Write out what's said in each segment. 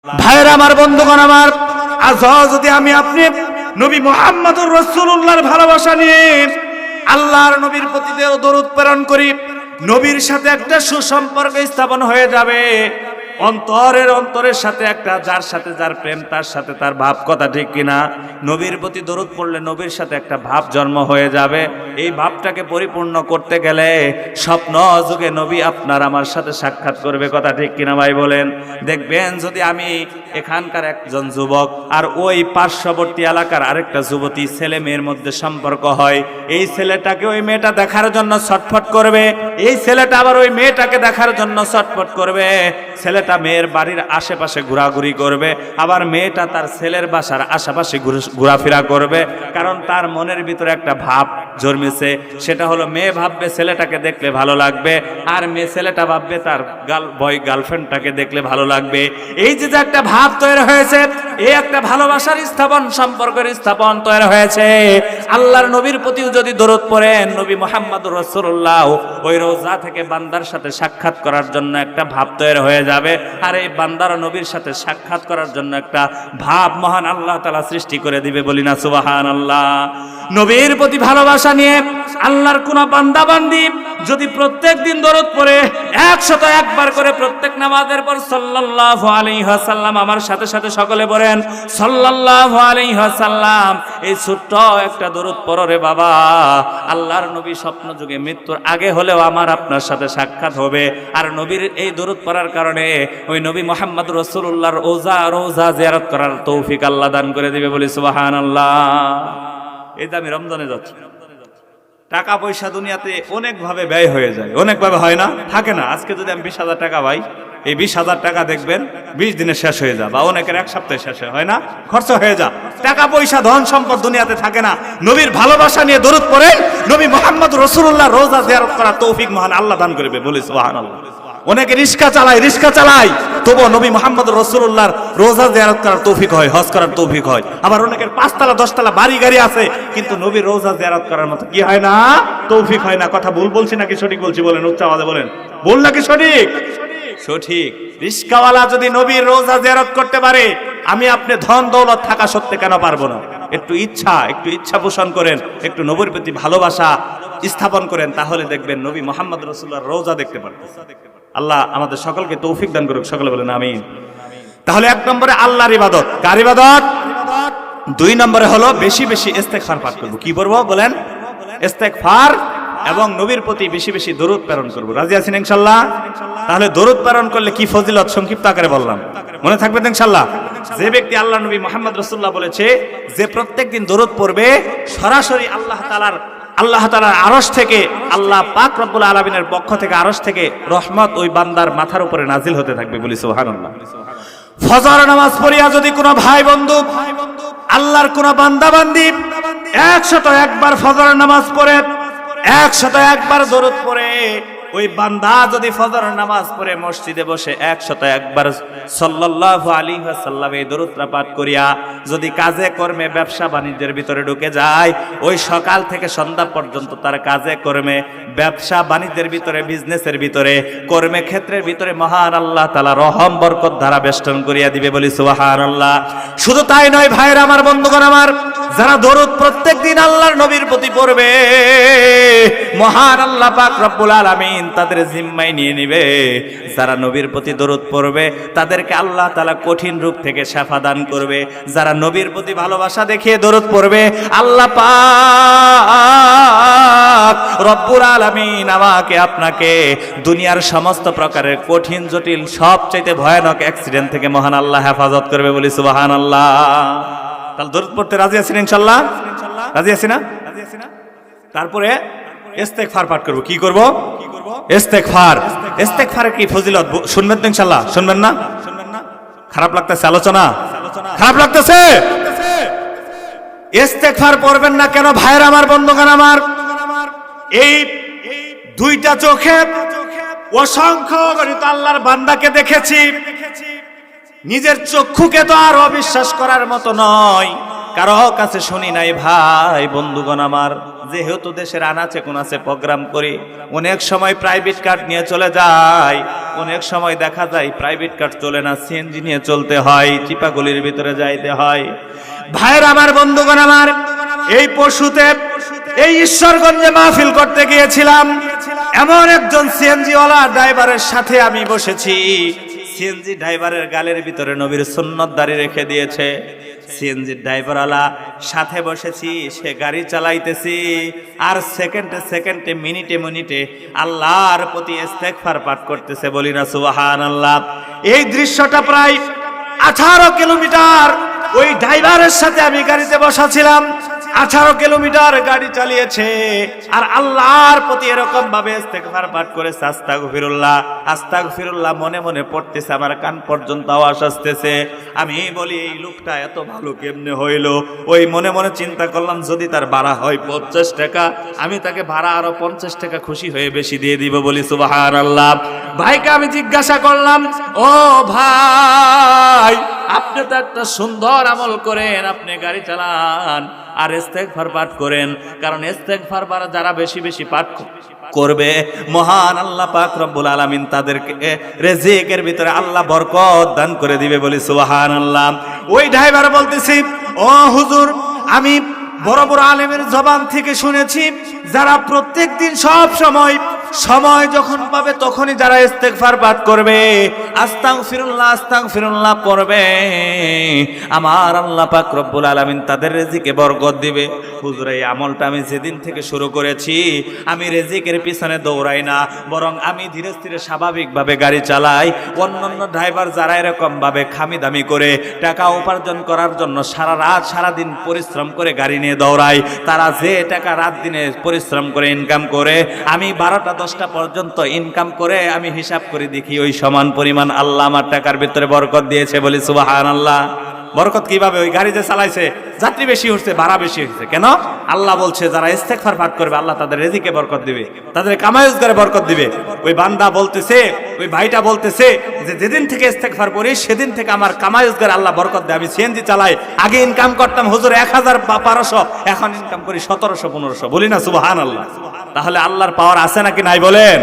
ভাইরা আমার, বন্ধুগণ আমার, আজ যদি আমি আপনি নবী মুহাম্মদুর রাসূলুল্লাহর ভালোবাসা নিয়ে আল্লাহর নবীর প্রতি দরুদ প্রেরণ করি, নবীর সাথে একটা সুসম্পর্ক স্থাপন হয়ে যাবে। অন্তরের সাথে একটা, যার সাথে যার প্রেম তার সাথে তার ভাব, কথা ঠিক কিনা? নবীর প্রতি দরুদ পড়লে নবীর সাথে একটা ভাব জন্ম হয়ে যাবে। এই ভাবটাকে পরিপূর্ণ করতে গেলে স্বপ্ন যুগে নবী আপনার আমার সাথে সাক্ষাৎ করবে, কথা ঠিক কিনা ভাই বলেন? দেখবেন যদি আমি এখানকার একজন যুবক আর ওই পার্শ্ববর্তী এলাকার আরেকটা যুবতী ছেলে মেয়ের মধ্যে সম্পর্ক হয়, এই ছেলেটাকে ওই মেয়েটা দেখার জন্য ছটফট করবে, এই ছেলেটা আবার ওই মেয়েটাকে দেখার জন্য ছটফট করবে। ছেলেটা মেয়ের বাড়ির আশেপাশে ঘোরাঘুরি করবে, আবার মেয়েটা তার ছেলের বাসার আশেপাশে ঘোরাফেরা করবে, কারণ তার মনের ভিতরে একটা ভাব জন্মেছে। সেটা হলো মেয়ে ভাববে ছেলেটাকে দেখলে ভালো লাগবে, আর ছেলেটা ভাববে তার গার্লফ্রেন্ডটাকে দেখলে ভালো লাগবে। এই যে একটা ভাব তৈরি হয়েছে, এই একটা ভালোবাসার স্থাপন, সম্পর্কের স্থাপন তৈরি হয়েছে। আল্লাহর নবীর প্রতিও যদি দরুদ পড়েন, নবী মুহাম্মদুর রাসূলুল্লাহ ওই রোজা থেকে বান্দার সাথে সাক্ষাৎ করার জন্য একটা ভাব তৈরি হয়ে যাবে। আর এই বান্দার নবীর সাথে সাক্ষাৎ করার জন্য একটা ভাব মহান আল্লাহ তাআলা সৃষ্টি করে দিবে, বলি না সুবহানাল্লাহ। নবীর প্রতি ভালোবাসা নিয়ে আল্লাহর কোন বান্দা বান্দি যদি প্রত্যেক দিন দরুদ পড়ে 101 বার করে প্রত্যেক নামাজের পর সাল্লাল্লাহু আলাইহি ওয়াসাল্লাম, আমার সাথে সাথে সকলে বলেন সাল্লাল্লাহু আলাইহি ওয়াসাল্লাম, এই ছোট্ট একটা দরুদ পড়ো রে বাবা, আল্লাহর নবী স্বপ্ন যুগে মৃত্যুর আগে হলেও আমার আপনার সাথে সাক্ষাৎ হবে। আর নবীর এই দরুদ পড়ার কারণে ওই নবী মুহাম্মদ রাসূলুল্লাহর রোজা জিয়ারত করার তৌফিক আল্লাহ দান করে দিবে, বলি সুবহানাল্লাহ। এই যে আমি রমজানে যাচ্ছি, টাকা পয়সা দুনিয়াতে অনেক ভাবে ব্যয় হয়ে যায়, অনেক ভাবে হয় না, থাকে না। আজকে যদি আমি 20,000 টাকা পাই, এই 20,000 টাকা দেখবেন 20 দিনে শেষ হয়ে যায়, বা অনেকের এক সপ্তাহে শেষ হয় না, খরচ হয়ে যায়। টাকা পয়সা ধন সম্পদ দুনিয়াতে থাকে না। নবীর ভালোবাসা নিয়ে দরুদ পড়েন, নবী মুহাম্মদ রাসূলুল্লাহ রোজা জিয়ারত করার তৌফিক মহান আল্লাহ দান করবে, বলি সুবহানাল্লাহ। অনেকে রিস্কা চালায়, তবুও নবী মুহাম্মদ রাসূলুল্লাহর রোজা জিয়ারত করার তৌফিক হয়, হজ করার তৌফিক হয়। আবার অনেকের 5 তলা 10 তলা বাড়ি গাড়ি আছে, কিন্তু নবীর রোজা জিয়ারত করার মতো কি হয় না, তৌফিক হয় না। কথা ভুল বলছি নাকি সঠিক বলছি বলেন, উচ্চ আওয়াজে বলেন, ভুল নাকি সঠিক? সঠিক। রিস্কাওয়ালা যদি নবীর রোজা জিয়ারত করতে পারে, আমি আপনি ধন দৌলত থাকা সত্ত্বে কেন পারবো না? একটু ইচ্ছা পোষণ করেন, একটু নবীর প্রতি ভালোবাসা স্থাপন করেন, তাহলে দেখবেন নবী মুহাম্মদ রাসূলুল্লাহর রোজা দেখতে পারবেন। আল্লাহ আমাদের সকলকে তৌফিক দান করুক, সকলে বলেন আমিন। তাহলে 1 নম্বরে আল্লাহর ইবাদত, কার ইবাদত? 2 নম্বরে হলো বেশি বেশি ইস্তেগফার পাঠ করব। কি করব বলেন? ইস্তেগফার এবং নবীর প্রতি বেশি বেশি দরুদ প্রেরণ করব। রাজি আছেন ইনশাআল্লাহ? তাহলে দরুদ প্রেরণ করলে কি ফজিলত সংক্ষিপ্ত আকারে বললাম, মনে থাকবে তো ইনশাআল্লাহ? যে ব্যক্তি আল্লাহ নবী মুহাম্মদ রাসূলুল্লাহ বলেছে যে প্রত্যেকদিন দরুদ পড়বে, সরাসরি আল্লাহ তাআলার আরশ থেকে, আল্লাহ পাক রব্বুল আলামিনের পক্ষ থেকে, আরশ থেকে রহমত ওই বান্দার মাথার উপরে নাজিল হতে থাকবে, বলি সুবহানাল্লাহ। ফজর নামাজ পড়িয়া যদি কোনো ভাই বন্ধু আল্লাহর কোন বান্দা বান্দি 101 বার ফজর নামাজ পড়ে, 101 বার দরুদ পড়ে, ওই বান্দা যদি ফজর নামাজ পড়ে মসজিদে বসে 101 বার সাল্লাল্লাহু আলাইহি ওয়াসাল্লাম এই দরুদটা পাঠ করিয়া যদি কাজে কর্মে ব্যবসা বাণিজ্যের ভিতরে ঢুকে যায়, ওই সকাল থেকে সন্ধ্যা পর্যন্ত তার কাজে কর্মে, ব্যবসা বাণিজ্যের ভিতরে, বিজনেসের ভিতরে, কর্মে ক্ষেত্রের ভিতরে মহান আল্লাহ তাআলা রহম বরকত ধারা বেষ্টন করিয়া দিবে, বলি সুবহানাল্লাহ। শুধু তাই নয় ভাইরা আমার, বন্ধুগণ আমার, যারা দরুদ প্রত্যেকদিন আল্লাহর নবীর প্রতি পড়বে, মহান আল্লাহ পাক রব্বুল আলামিন তাদের জিম্মায় নিয়ে নিবে। যারা নবীর প্রতি দরুদ পড়বে তাদেরকে আল্লাহ তাআলা কঠিন রোগ থেকে শিফা দান করবে। যারা নবীর প্রতি ভালোবাসা দেখিয়ে দরুদ পড়বে, আল্লাহ পাক রব্বুল আলামিন আমাকে আপনাকে দুনিয়ার সমস্ত প্রকারের কঠিন জটিল সবচাইতে ভয়ানক অ্যাক্সিডেন্ট থেকে মহান আল্লাহ হেফাজত করবে, বলি সুবহানাল্লাহ। তাহলে দরুদ পড়তে রাজি আছেন ইনশাআল্লাহ? রাজি আছি না? তারপরে ইস্তেগফার পাঠ করব। কি করব? ইস্তেগফারের কি ফজিলত শুনবেন তো ইনশাআল্লাহ? শুনবেন না? খারাপ লাগতেছে আলোচনা? খারাপ লাগতেছে? ইস্তেগফার পড়বেন না কেন ভাইরা আমার, বন্ধুগণ আমার? এই 2টা চোখে অসংখ্য গণিত আল্লাহর বান্দাকে দেখেছি। নিজের চক্ষুকে তো আর অবিশ্বাস করার মতো নয়, কারো কাছে শুনি নাই ভাই বন্ধুগণ আমার। যেহেতু দেশের আনাচে কোনাচে প্রোগ্রাম করি, অনেক সময় প্রাইভেট কার নিয়ে চলে যায়, অনেক সময় দেখা যায় প্রাইভেট কার চলে না, সিএনজি নিয়ে চলতে হয়, চিপাগুলির ভিতরে যাইতে হয়। ভাইয়ের আমার বন্ধুগণ আমার, এই পরশুতে এই ঈশ্বরগঞ্জে মাহফিল করতে গিয়েছিলাম। এমন একজন সিএনজি ওয়ালা ড্রাইভারের সাথে আমি বসেছি। সিএনজি ড্রাইভারের গালের ভিতরে নবীর সুন্নত দাড়ি রেখে দিয়েছে। সিএনজি ড্রাইভারওয়ালা সাথে বসেছি, সে গাড়ি চালাইতেছি, আর সেকেন্ডে সেকেন্ডে মিনিটে মিনিটে আল্লাহর প্রতি ইস্তেগফার পাঠ করতেছে। বলি না সুবহানাল্লাহ। এই দৃশ্যটা প্রায় 18 কিলোমিটার ওই ড্রাইভারের সাথে আমি গাড়িতে বসা ছিলাম। 18 কিলোমিটার গাড়ি চালিয়েছে আর আল্লাহর প্রতি এরকম ভাবে ইস্তেগফার পাঠ করেছে, আস্তাগফিরুল্লাহ আস্তাগফিরুল্লাহ মনে মনে পড়তেছে, আমার কান পর্যন্ত আওয়াজ আসতেছে। আমি বলি এই লোকটা এত ভালো কেমনে হইলো? ওই মনে মনে চিন্তা করলাম, যদি তার ভাড়া হয় 50 টাকা, আমি তাকে ভাড়া আরো 50 টাকা খুশি হয়ে বেশি দিয়ে দিব। বলি সুবহানাল্লাহ। ভাইকে আমি জিজ্ঞাসা করলাম, ও ভাই, আপনি তো একটা সুন্দর আমল করেন, আপনি গাড়ি চালান আর ইস্তেগফার পাঠ করেন, কারণ ইস্তেগফার যারা বেশি বেশি পাঠ করবে মহান আল্লাহ পাক রব্বুল আলামিন তাদেরকে রিজিকের ভিতরে আল্লাহ বরকত দান করে দিবে। বলি সুবহানাল্লাহ। ওই ড্রাইভার বলতেছি, ও হুজুর, আমি বড় বড় আলেমের জবান থেকে শুনেছি, যারা প্রত্যেক দিন সব সময় যখন পাবে তখনই যারা ইস্তেগফার পাঠ করবে, আস্তাগফিরুল্লাহ আস্তাগফিরুল্লাহ পড়বে, আমার আল্লাহ পাক রব্বুল আলামিন তাদের রিজিকে বরকত দিবে। হুজুর, এই আমলটা আমি যেদিন থেকে শুরু করেছি, আমি রিজিকের পিছনে দৌড়াই না, বরং আমি ধীরে ধীরে স্বাভাবিকভাবে গাড়ি চালাই। অন্যান্য ড্রাইভার যারা এরকম ভাবে খামি দামি করে টাকা উপার্জন করার জন্য সারা রাত সারা দিন পরিশ্রম করে গাড়ি নিয়ে দৌড়ায়, তারা যে টাকা রাত দিনে পরিশ্রম করে ইনকাম করে, আমি 12টা 10টা পর্যন্ত ইনকাম করে আমি হিসাব করে দেখি ওই সমান পরিমাণ আল্লাহ আমার টাকার ভিতরে বরকত দিয়েছে। বলি সুবহানাল্লাহ। বরকত কিভাবে? ওই গাড়ি যে চালাইছে, যাত্রী বেশি হচ্ছে, ভাড়া বেশি হচ্ছে। কেন? আল্লাহ বলছে যারা ইস্তেগফার পাঠ করবে আল্লাহ তাদের রিজিকে বরকত দিবে, তাদের কামাই রোজগারে বরকত দিবে। ওই বান্দা বলতেছে, ওই ভাইটা বলতেছে যে যেদিন থেকে ইস্তেগফার করি সেদিন থেকে আমার কামাই রোজগারে আল্লাহ বরকত দেয়। আমি সিএনজি চালাই, আগে ইনকাম করতাম হুজুর 1000 বা 1200, এখন ইনকাম করি 1700 1500। বলি না সুবহানাল্লাহ। তাহলে আল্লাহর পাওয়ার আছে নাকি নাই বলেন?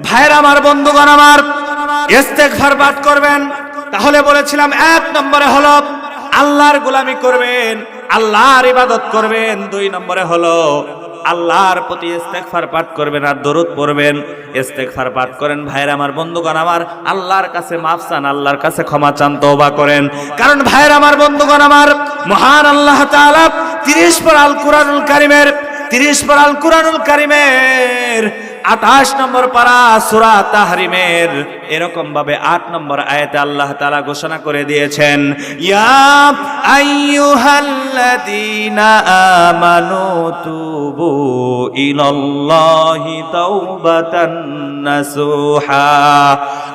ভাইরা আমার, বন্ধুগণ আমার, ইস্তেগফার পাঠ করবেন। তাহলে বলেছিলাম 1 নম্বরে হলো আল্লাহর গোলামি করবেন, আল্লাহর ইবাদত করবেন। 2 নম্বরে হলো আল্লাহর প্রতি ইস্তেগফার পাঠ করবেন আর দরুদ পড়বেন। ইস্তেগফার পাঠ করেন ভাইরা আমার, বন্ধুগণ আমার, আল্লাহর কাছে মাফ চান, আল্লাহর কাছে ক্ষমা চান, তওবা করেন। কারণ ভাইরা আমার, বন্ধুগণ আমার, মহান আল্লাহ তাআলা 30 পারা আল কুরআনুল কারীমের 28 নম্বর পারা সূরা তাহরিমের এরকম ভাবে 8 নম্বর আয়াতে আল্লাহ তাআলা ঘোষণা করে দিয়েছেন, ইয়া আইয়ুহাল্লাযীনা আমানু তুবু ইলাল্লাহি তাওবাতান নাসুহা।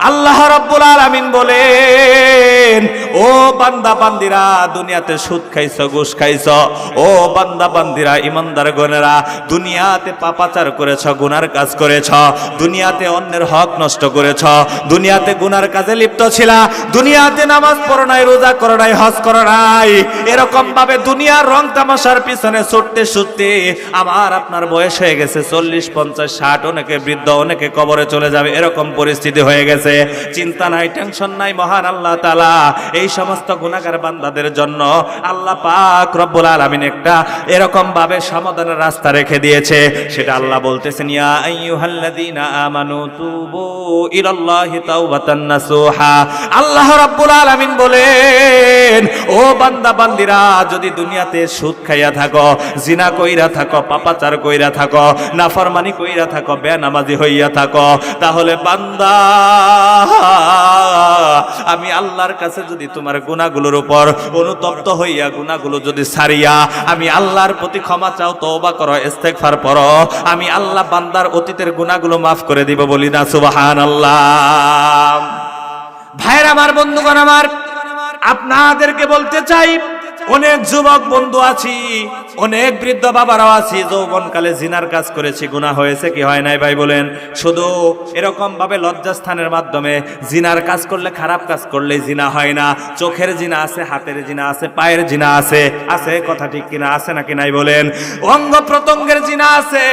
আল্লাহ রাব্বুল আলামিন বলেন, ও বান্দা বান্দিরা, দুনিয়াতে সুদ খাইছো, ঘুষ খাইছো, ও বান্দা বান্দিরা, ইমানদার গণেরা, দুনিয়াতে পাপাচার করেছ, গুনার কাজ করেছ, দুনিয়াতে অন্যের হক নষ্ট করেছ, দুনিয়াতে গুনার কাজে লিপ্ত ছিলা, দুনিয়াতে নামাজ পড়ো নাই, রোজা করো নাই, হজ করো নাই, এরকম ভাবে দুনিয়ার রং তামাশার পিছনে ছুটতে ছুটতে আমার আপনার বয়স হয়ে গেছে 40 50 60, অনেকে বৃদ্ধ, অনেকে কবরে চলে যাবে, এরকম পরিস্থিতি হয়ে গেছে। চিন্তা নাই, টেনশন নাই, মহান আল্লাহ তাআলা এই সমস্ত গুনাহগার বান্দাদের জন্য আল্লাহ পাক রব্বুল আলামিন একটা এরকম ভাবে সমাধানের রাস্তা রেখে দিয়েছে। সেটা আল্লাহ বলতেছেন, ইয়া আইয়ুহাল্লাযীনা আমানু তুবু ইলাল্লাহি তাওবাতান নাসুহা। আল্লাহ রাব্বুল আলামিন বলেন, ও বান্দা বান্দিরা, যদি দুনিয়াতে সুদ খাইয়া থাকো, জিনা কইরা থাকো, পাপাচার কইরা থাকো, নাফরমানি কইরা থাকো, বেনামাজি হইয়া থাকো, তাহলে বান্দা, আমি আল্লাহর কাছে যদি তোমার গুনাহগুলোর উপর অনুতপ্ত হইয়া গুনাহগুলো যদি ছাড়িয়া আমি আল্লাহর প্রতি ক্ষমা চাও, তওবা করো, ইস্তেগফার পড়ো, আমি আল্লাহ বান্দার অতীতের গুনাহগুলো মাফ করে দিব। বলি না সুবহানাল্লাহ। ভাইরা আমার, বন্ধুগণ আমার, আপনাদেরকে বলতে চাই, অনেক যুবক বন্ধু আছি অনেক বৃদ্ধ বাবারাও আছি যৌবনকালে জিনার কাজ করেছি, গুনাহ হয়েছে কি হয় নাই ভাই বলেন? শুধু এরকম ভাবে লজ্জাস্থানের মাধ্যমে জিনার কাজ করলে, খারাপ কাজ করলে জিনা হয় না। চোখের জিনা আছে, হাতের জিনা আছে, পায়ের জিনা আছে, আছে কথা ঠিক কিনা? আছে নাকি নাই বলেন? অঙ্গ প্রত্যঙ্গের জিনা আছে।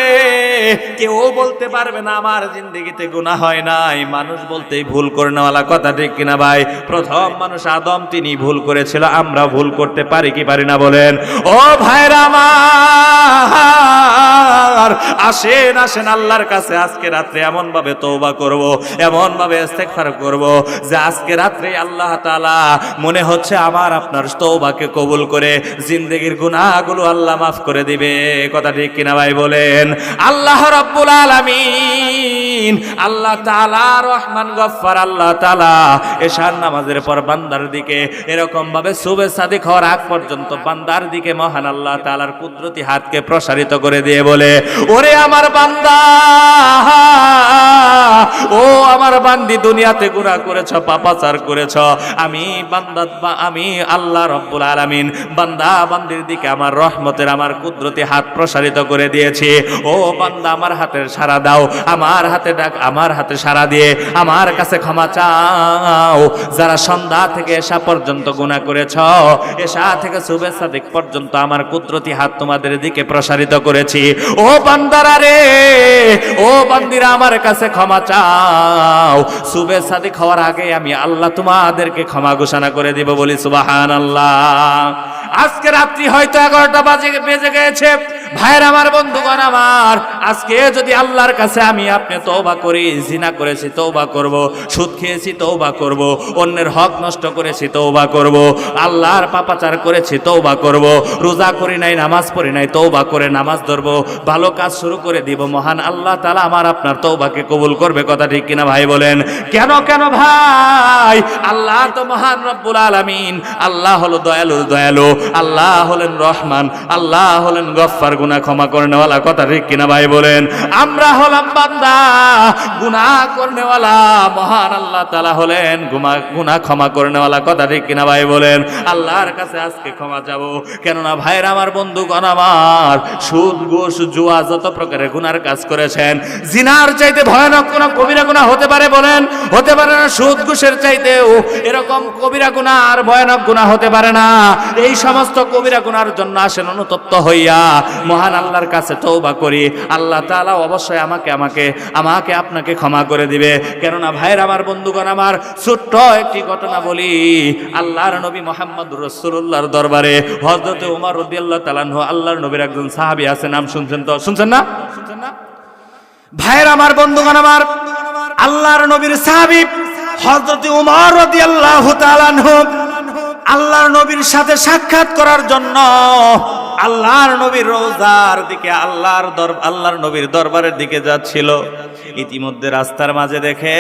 কেউ বলতে পারবে না আমার জিন্দেগিতে গুনাহ হয় নাই, মানুষ বলতেই ভুল করে নেওয়ালা, কথা ঠিক কিনা ভাই? প্রথম মানুষ আদম, তিনি ভুল করেছিল, আমরা ভুল করতে পারি কি পারি না বলেন? ও ভাইরা আমার, আসেন আসেন আল্লাহর কাছে আজকে রাত্রে এমন ভাবে তওবা করব, এমন ভাবে ইস্তেগফার করব যে আজকে রাত্রে আল্লাহ তাআলা মনে হচ্ছে আমার আপনার তওবাকে কবুল করে জিন্দেগির গুনাহগুলো আল্লাহ মাফ করে দিবে, কথা ঠিক কিনা ভাই বলেন? আল্লাহ রাব্বুল আলামিন, আল্লাহ তাআলা রহমান গফফার, আল্লাহ তাআলা এশার নামাজের পর বান্দার দিকে এরকম ভাবে সুবে সাদিক হওয়ার আগ পর্যন্ত বান্দার দিকে মহান আল্লাহ তাআলার কুদরতি হাতকে প্রসারিত করে দিয়ে বলে, ওরে আমার বান্দা, ও আমার বান্দি, দুনিয়াতে গুনাহ করেছ, পাপাচার করেছ, আমি বান্দা, আমি আল্লাহ রাব্বুল আলামিন বান্দা বান্দির দিকে আমার রহমতের, আমার কুদরতি হাত প্রসারিত করে দিয়েছি। ও বান্দা, আমার হাতের সাড়া দাও, আমার হাতে ডাক, আমার হাতে সাড়া দিয়ে আমার কাছে ক্ষমা চাও। যারা সন্ধ্যা থেকে এশা পর্যন্ত গুনাহ করেছ, এশা থেকে সুবে সাদিক পর্যন্ত আমার কুদরতি হাত তোমাদের দিকে প্রসারিত করেছি। ও বান্দারা রে, ও বান্দিরা, আমার কাছে ক্ষমা চাও। সুবে সাদিক হওয়ার আগে আমি আল্লাহ তোমাদেরকে ক্ষমা ঘোষণা করে দিব, বলি সুবহানাল্লাহ। আজকে রাত্রি হয়তো 11টা বেজে গেছে। ভাইয়ের আমার, বন্ধুগণ আমার, আজকে যদি আল্লাহর কাছে আমি আপনি তওবা করি, জিনা করেছি তওবা করব, সুদ খেয়েছি তওবা করব, অন্যের হক নষ্ট করেছি তওবা করব, আল্লাহর পাপাচার করেছি তওবা করব, রোজা করি নাই, নামাজ পড়ি নাই, তওবা করে নামাজ ধরবো, ভালো কাজ শুরু করে দিব, মহান আল্লাহ তাআলা আমার আপনার তওবাকে কবুল করবে, কথা ঠিক কিনা ভাই বলেন? কেন কেন ভাই? আল্লাহ তো মহান রব্বুল আলামিন, আল্লাহ হলো দয়ালু, আল্লাহ হলেন রহমান, আল্লাহ হলেন গফফার, গুনাহ ক্ষমা করনেওয়ালা, কথা ঠিক কিনা ভাই বলেন? আমরা হলাম বান্দা, গুনাহ করনেওয়ালা, মহান আল্লাহ তাআলা হলেন গুনাহ ক্ষমা করনেওয়ালা, কথা ঠিক কিনা ভাই বলেন? আল্লাহর কাছে আজকে ক্ষমা চাবো। কেননা ভাইরা আমার, বন্ধুগণ আমার, সুদ, ঘুষ, জুয়া, যত প্রকারের গুনার কাজ করেছেন, জিনার চাইতে ভয়ানক কোন কবিরা গুনাহ হতে পারে বলেন? হতে পারে না। সুদ ঘুষের চাইতেও এরকম কবিরা গুনাহ আর ভয়ানক গুনাহ হতে পারে না। এই সমস্ত কবিরা গুনার জন্য আসেন অনুতপ্ত হইয়া মহান আল্লাহর কাছে তওবা করি, আল্লাহ তাআলা অবশ্যই আমাকে আপনাকে ক্ষমা করে দিবে। কেননা ভাইয়ের আমার, বন্ধুগণ আমার, ছোট্ট একটি ঘটনা বলি। আল্লাহর নবী মুহাম্মদুর রাসূলুল্লাহর দরবারে হযরত ওমর রাদিয়াল্লাহু তাআলা আনহু, আল্লাহর নবীর একজন সাহাবী আছে, নাম শুনছেন তো? শুনছেন না? ভাইয়ের আমার, বন্ধুগণ আমার, আল্লাহর নবীর সাহাবী হযরত ওমর রাদিয়াল্লাহু তাআলা আনহু আল্লাহর নবীর সাথে সাক্ষাৎ করার জন্য আল্লাহর নবীর রওজার দিকে, আল্লাহর নবীর দরবারের দিকে যাচ্ছিল। ইতিমধ্যে রাস্তার মাঝে দেখে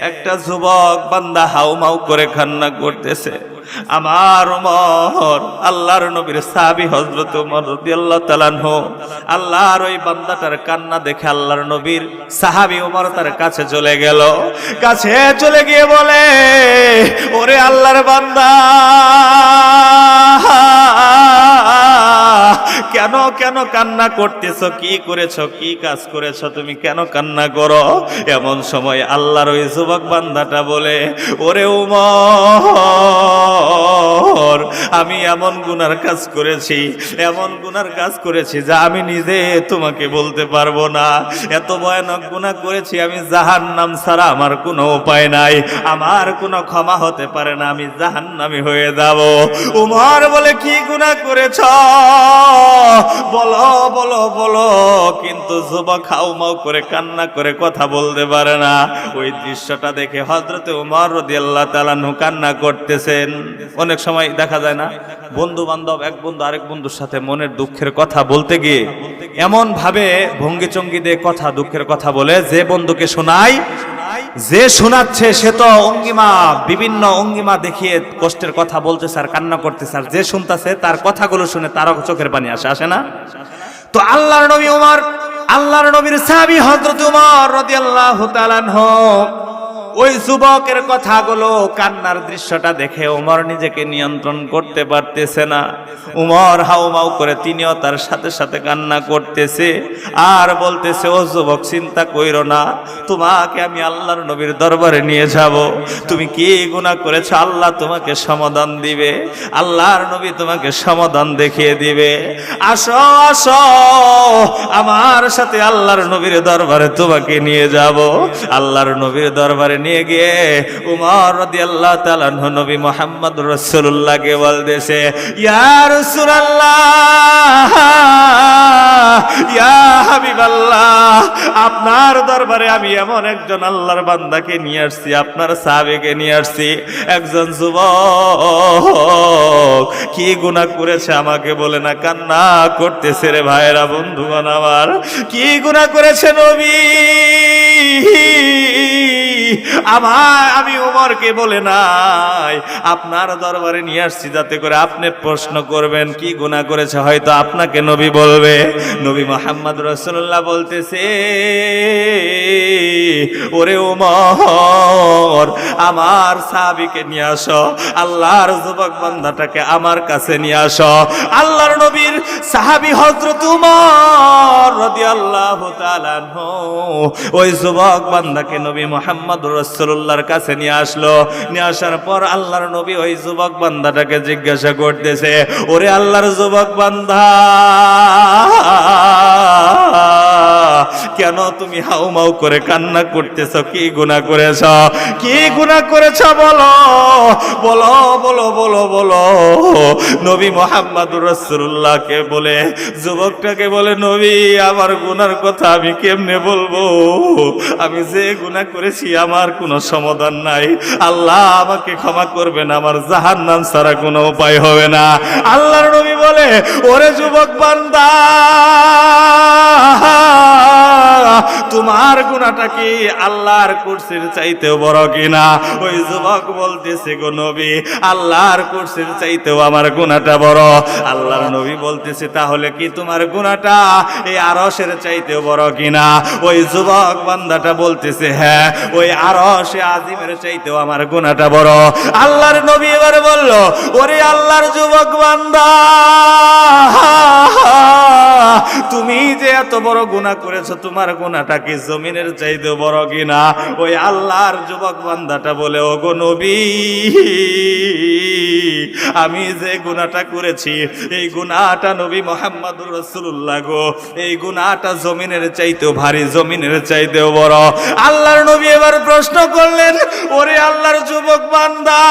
একটা যুবক বান্দা হাউমাউ করে কান্না করতেছে। আমার ওমর, আল্লাহর নবীর সাহাবী হযরত ওমর রাদিয়াল্লাহু তাআলা আনহু, আল্লাহর ওই বান্দাটার কান্না দেখে আল্লাহর নবীর সাহাবী ওমর তার কাছে চলে গেল। কাছে চলে গিয়ে বলে, ওরে আল্লাহর বান্দা, কেন কেন কান্না করতেছ? কি করেছো? কি কাজ করেছো? তুমি কেন কান্না করো? এমন সময় আল্লাহর ওই যুবক বান্দাটা বলে, ওরে ওমর, আমি এমন গুনার কাজ করেছি যা আমি নিজে তোমাকে বলতে পারবো না। এত ভয়ানক গুনাহ করেছি, আমি জাহান্নাম ছাড়া আমার কোনো উপায় নাই, আমার কোনো ক্ষমা হতে পারে না, আমি জাহান্নামী হয়ে যাব। ওমর বলে, কি গুনাহ করেছ? বলো বলো বলো। কিন্তু যুবক হাউমাউ করে কান্না করে কথা বলতে পারে না। ওই দৃশ্যটা দেখে হযরত ওমর রাদিয়াল্লাহু তাআলা আনহু কান্না করতেছেন। অনেক সময় দেখা যায় না, বন্ধু বান্ধব, এক বন্ধু আরেক বন্ধুর সাথে মনের দুঃখের কথা বলতে গিয়ে এমন ভাবে ভঙ্গি চঙ্গি দিয়ে কথা, দুঃখের কথা বলে, যে বন্ধুকে শোনায়, যে শোনাচ্ছে সে তো বিভিন্ন অঙ্গিমা দেখিয়ে কষ্টের কথা বলতেছে আর কান্না করতেছে, আর যে শুনতেছে তার কথাগুলো শুনে তারও চোখের পানি আসে না? তো আল্লাহর নবী ওমর, আল্লাহর নবীর সাহাবী হযরত ওমর রাদিয়াল্লাহু তাআলা আনহু ওই যুবকের কথাগুলো, কান্নার দৃশ্যটা দেখে ওমর নিজেকে নিয়ন্ত্রণ করতে পারতেছে না। ওমর হাউমাউ করে তিনিও তার সাথে সাথে কান্না করতেছে আর বলতেছে, ও যুবক, চিন্তা কইরো না, তোমাকে আমি আল্লাহর নবীর দরবারে নিয়ে যাব। তুমি কি গুনাহ করেছো, আল্লাহ তোমাকে সমাধান দিবে, আল্লাহর নবী তোমাকে সমাধান দেখিয়ে দিবে। আসো আসো, আমার সাথে আল্লাহর নবীর দরবারে তোমাকে নিয়ে যাব। আল্লাহর নবীর দরবারে নিয়ে গিয়ে উমর রাদিয়াল্লাহু তাআলা আনহু নবী মুহাম্মদ রাসূলুল্লাহকে বলতেছে, ইয়া রাসূলুল্লাহ, ইয়া হাবিবাল্লাহ, আপনার দরবারে আমি এমন একজন আল্লাহর বান্দাকে নিয়ে আসছি, আপনার সাহাবীকে নিয়ে আসছি। একজন যুবক কি গুনাহ করেছে আমাকে বলে না, কান্না করতেছে রে ভাইরা, বন্ধুগণ আমার। কি গুনাহ করেছে নবী? আমি উমরকে বলে নাই, আপনার দরবারে নিয়ে আসছি যাতে করে আপনি প্রশ্ন করবেন কি গুনাহ করেছে, হয়তো আপনাকে নবী বলবে। নবী মুহাম্মদ রাসূলুল্লাহ বলতেছে, ওরে উমর, আমার সাহাবীকে নিয়ে আসো, আল্লাহর যুবক বান্দাটাকে আমার কাছে নিয়ে আসো। আল্লাহর নবীর সাহাবী হযরত উমর রাদিয়াল্লাহু তাআলা আনহু ওই যুবক বান্দাকে নবী মুহাম্মদ রাসূলুল্লাহর কাছে নিয়ে আসলো। নিয়ে আসার পর আল্লাহর নবী ওই যুবক বান্দাটাকে জিজ্ঞাসা করতেছে, ওরে আল্লাহর যুবক বান্দা, কেন তুমি হাউমাউ করে কান্না করতেছ? কি গুনাহ করেছ? কি গুনাহ করেছ বলো, বলো বলো বলো বলো। নবী মুহাম্মদুর রাসূলুল্লাহকে বলে, যুবকটাকে বলে, নবী, আমার গুনার কথা আমি কেমনে বলবো? আমি যে গুনাহ করেছি আমার কোনো সমাধান নাই, আল্লাহ আমাকে ক্ষমা করবেন, আমার জাহান্নাম ছাড়া কোনো উপায় হবে না। আল্লাহর নবী বলে, ওরে যুবক বান্দা, তোমার গুনাহটা কি আল্লাহর কুরসির চাইতেও বড় কিনা? ওই যুবক বলতেছে, গো নবী, আল্লাহর কুরসির চাইতেও আমার গুনাহটা বড়। আল্লাহর নবী বলতেছে, তাহলে কি তোমার গুনাহটা এই আরশের চাইতেও বড় কিনা? ওই যুবক বান্দাটা বলতেছে, হ্যাঁ, ওই আরশে আজিমের চাইতেও আমার গুনাহটা বড়। আল্লাহর নবী এবার বলল, ওরে আল্লাহর যুবক বান্দা, তুমি যে এত বড় গুনাহ করেছো, তোমার গুনাহটা কি জমিনের চাইতেও বড় কিনা? ওই আল্লাহর যুবক বান্দাটা বলে, ও গো নবী, আমি যে গুনাহটা করেছি এই গুনাহটা নবী মুহাম্মদুর রাসূলুল্লাহ গো, এই গুনাহটা জমিনের চাইতেও ভারী, জমিনের চাইতেও বড়। আল্লাহর নবী এবার প্রশ্ন করলেন, ওরে আল্লাহর যুবক বান্দা,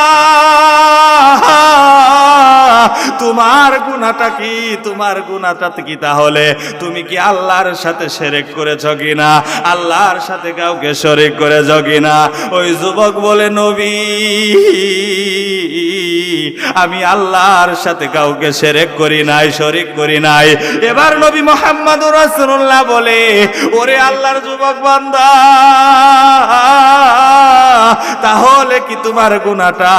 তোমার গুনাহটা কি? তোমার গুনাহটা কি তাহলে তুমি কি আল্লাহর সাথে শিরক করেছো কিনা? আল্লাহর সাথে কাউকে শরীক করেছো কিনা? ওই যুবক বলে, নবী, আমি আল্লাহর সাথে কাউকে শিরক করি নাই, শরীক করি নাই। এবার নবী মুহাম্মদুর রাসূলুল্লাহ বলে, ওরে আল্লাহর যুবক বান্দা, তাহলে কি তোমার গুনাহটা,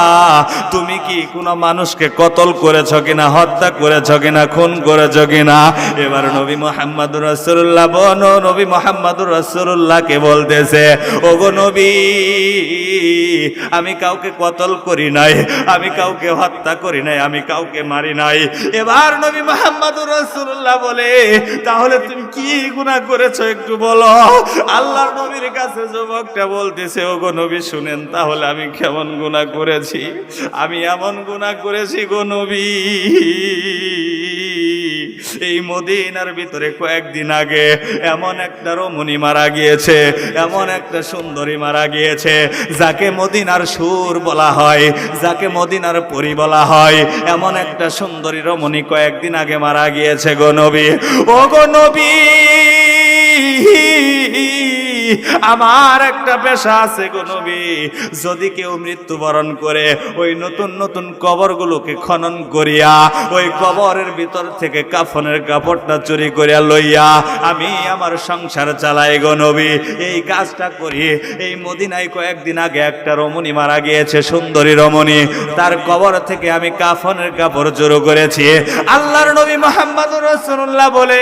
তুমি কি কোনো মানুষকে কতল করেছো কিনা, হত্যা করেছো কিনা, খুন করেছো কিনা? এবার নবী মুহাম্মদুর রাসূলুল্লাহ নবী মুহাম্মদুর রাসূলুল্লাহকে বলতেছে, ওগো নবী, আমি কাউকে কতল করি নাই, আমি কাউকে হত্যা করি নাই, আমি কাউকে মারি নাই। এবার নবী মুহাম্মদুর রাসূলুল্লাহ বলে, তাহলে তুমি কি গুনাহ করেছো একটু বলো। আল্লাহর নবীর কাছে যুবকটা বলতেছে, ওগো নবী শুনেন, তাহলে আমি কেমন গুনাহ করেছি? আমি এমন গুনাহ করেছি গো নবী, এই মদিনার ভিতরে কয়েকদিন আগে এমন একটা রমণী মারা গিয়েছে, এমন একটা সুন্দরী মারা গিয়েছে, যাকে মদিনার সুর বলা হয়, যাকে মদিনার পরী বলা হয়। এমন একটা সুন্দরী রমণী কয়েকদিন আগে মারা গিয়েছে গো নবী। ও গো নবী, আমার একটা পেশা আছে গো নবী, যদি কেউ মৃত্যুবরণ করে ওই নতুন নতুন কবরগুলোকে খনন করিয়া ওই কবরের ভিতর থেকে কাফনের কাপড়টা চুরি করিয়া লইয়া আমি আমার সংসার চালাই গো নবী। এই কাজটা করি। এই মদিনায় কয়েকদিন আগে একটা রমণী মারা গিয়েছে, সুন্দরী রমণী, তার কবর থেকে আমি কাফনের কাপড় চুরি করেছি। আল্লাহর নবী মুহাম্মদুর রাসূলুল্লাহ বলে,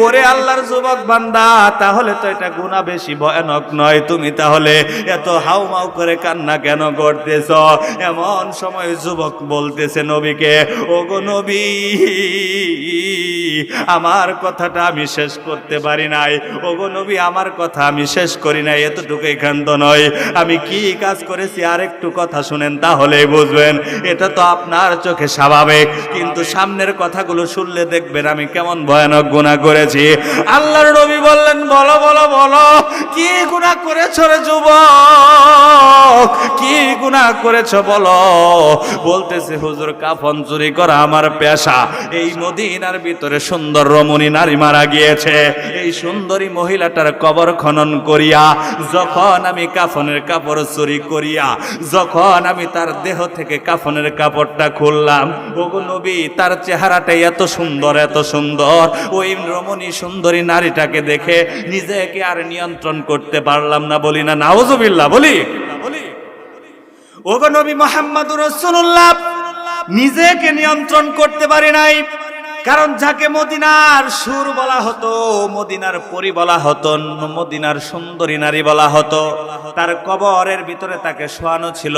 ওরে আল্লাহর যুবক বান্দা, তাহলে তো এটা গুনাহ বেশি ভয়ানক নয়? তুমি তাহলে এত হাউমাউ করে কান্না কেন করতেছ? এমন সময় যুবক বলতেছে নবীকে, ওগো নবী, আমার কথাটা আমি শেষ করতে পারি নাই। ওগো নবী, আমার কথা আমি শেষ করি নাই, এতটুকুই ক্ষান্ত নয়। আমি কি কাজ করেছি আরেকটু কথা শুনেন, তাহলেই বুঝবেন। এটা তো আপনার চোখে স্বাভাবিক, কিন্তু সামনের কথাগুলো শুনলে দেখবেন আমি কেমন ভয়ানক গুনাহ করেছি। আল্লাহর নবী বললেন, বলো বলো বলো, কি গুনাহ করেছো রে যুবক, কি গুনাহ করেছো বলো। বলতেছে, হুজুর, কাফন চুরি করা আমার পেশা। এই মদিনার ভিতরে সুন্দর রমণী নারী মারা গিয়েছে, এই সুন্দরী মহিলাটার কবর খনন করিয়া যখন আমি কাফনের কাপড় চুরি করিয়া যখন আমি তার দেহ থেকে কাফনের কাপড়টা খুললাম, ওগো নবী, তার চেহারাটাই এত সুন্দর, এত সুন্দর। ওই রমণী সুন্দরী নারীটাকে দেখে নিজেকে আর নিয়ন্ত্রণ করতে পারলাম না। বলি না নাউজুবিল্লাহ? বলি। ওগো নবী মুহাম্মদুর রাসূলুল্লাহ, নিজেকে নিয়ন্ত্রণ করতে পারি নাই। কারণ যাকে মদিনার সুর বলা হতো, মদিনার পরী বলা হতো, মদিনার সুন্দরী নারী বলা হতো, তার কবরের ভিতরে তাকে শোয়ানো ছিল।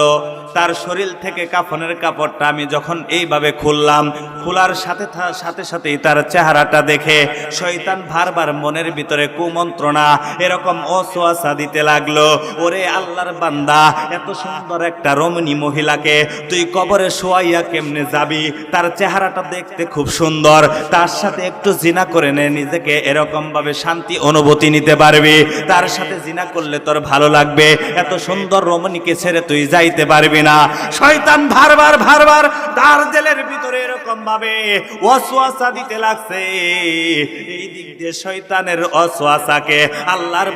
তার শরীর থেকে কাফনের কাপড়টা আমি যখন এইভাবে খুললাম, খোলার সাথে সাথেই তার চেহারাটা দেখে শয়তান বারবার মনের ভিতরে কুমন্ত্রণা, এরকম ওয়াসওয়াসা দিতে লাগলো, ওরে আল্লাহর বান্দা, এত সুন্দর একটা রমণী মহিলাকে তুই কবরে শোয়াইয়া কেমনে যাবি? তার চেহারাটা দেখতে খুব সুন্দর, তার সাথে একটু জিনা করে নে, নিজেকে এরকম ভাবে শান্তি অনুভূতি নিতে পারবি, তার সাথে জিনা করলে তোর ভালো লাগবে। এত সুন্দর রমণীকে ছেড়ে তুই যাইতে পারবি না। শয়তান বারবার তার দিলের ভিতরে এরকম ভাবে ওয়াসওয়াসা দিতে লাগছে। এই দিক দিয়ে শয়তানের ওয়াসওয়াসাকে আল্লাহর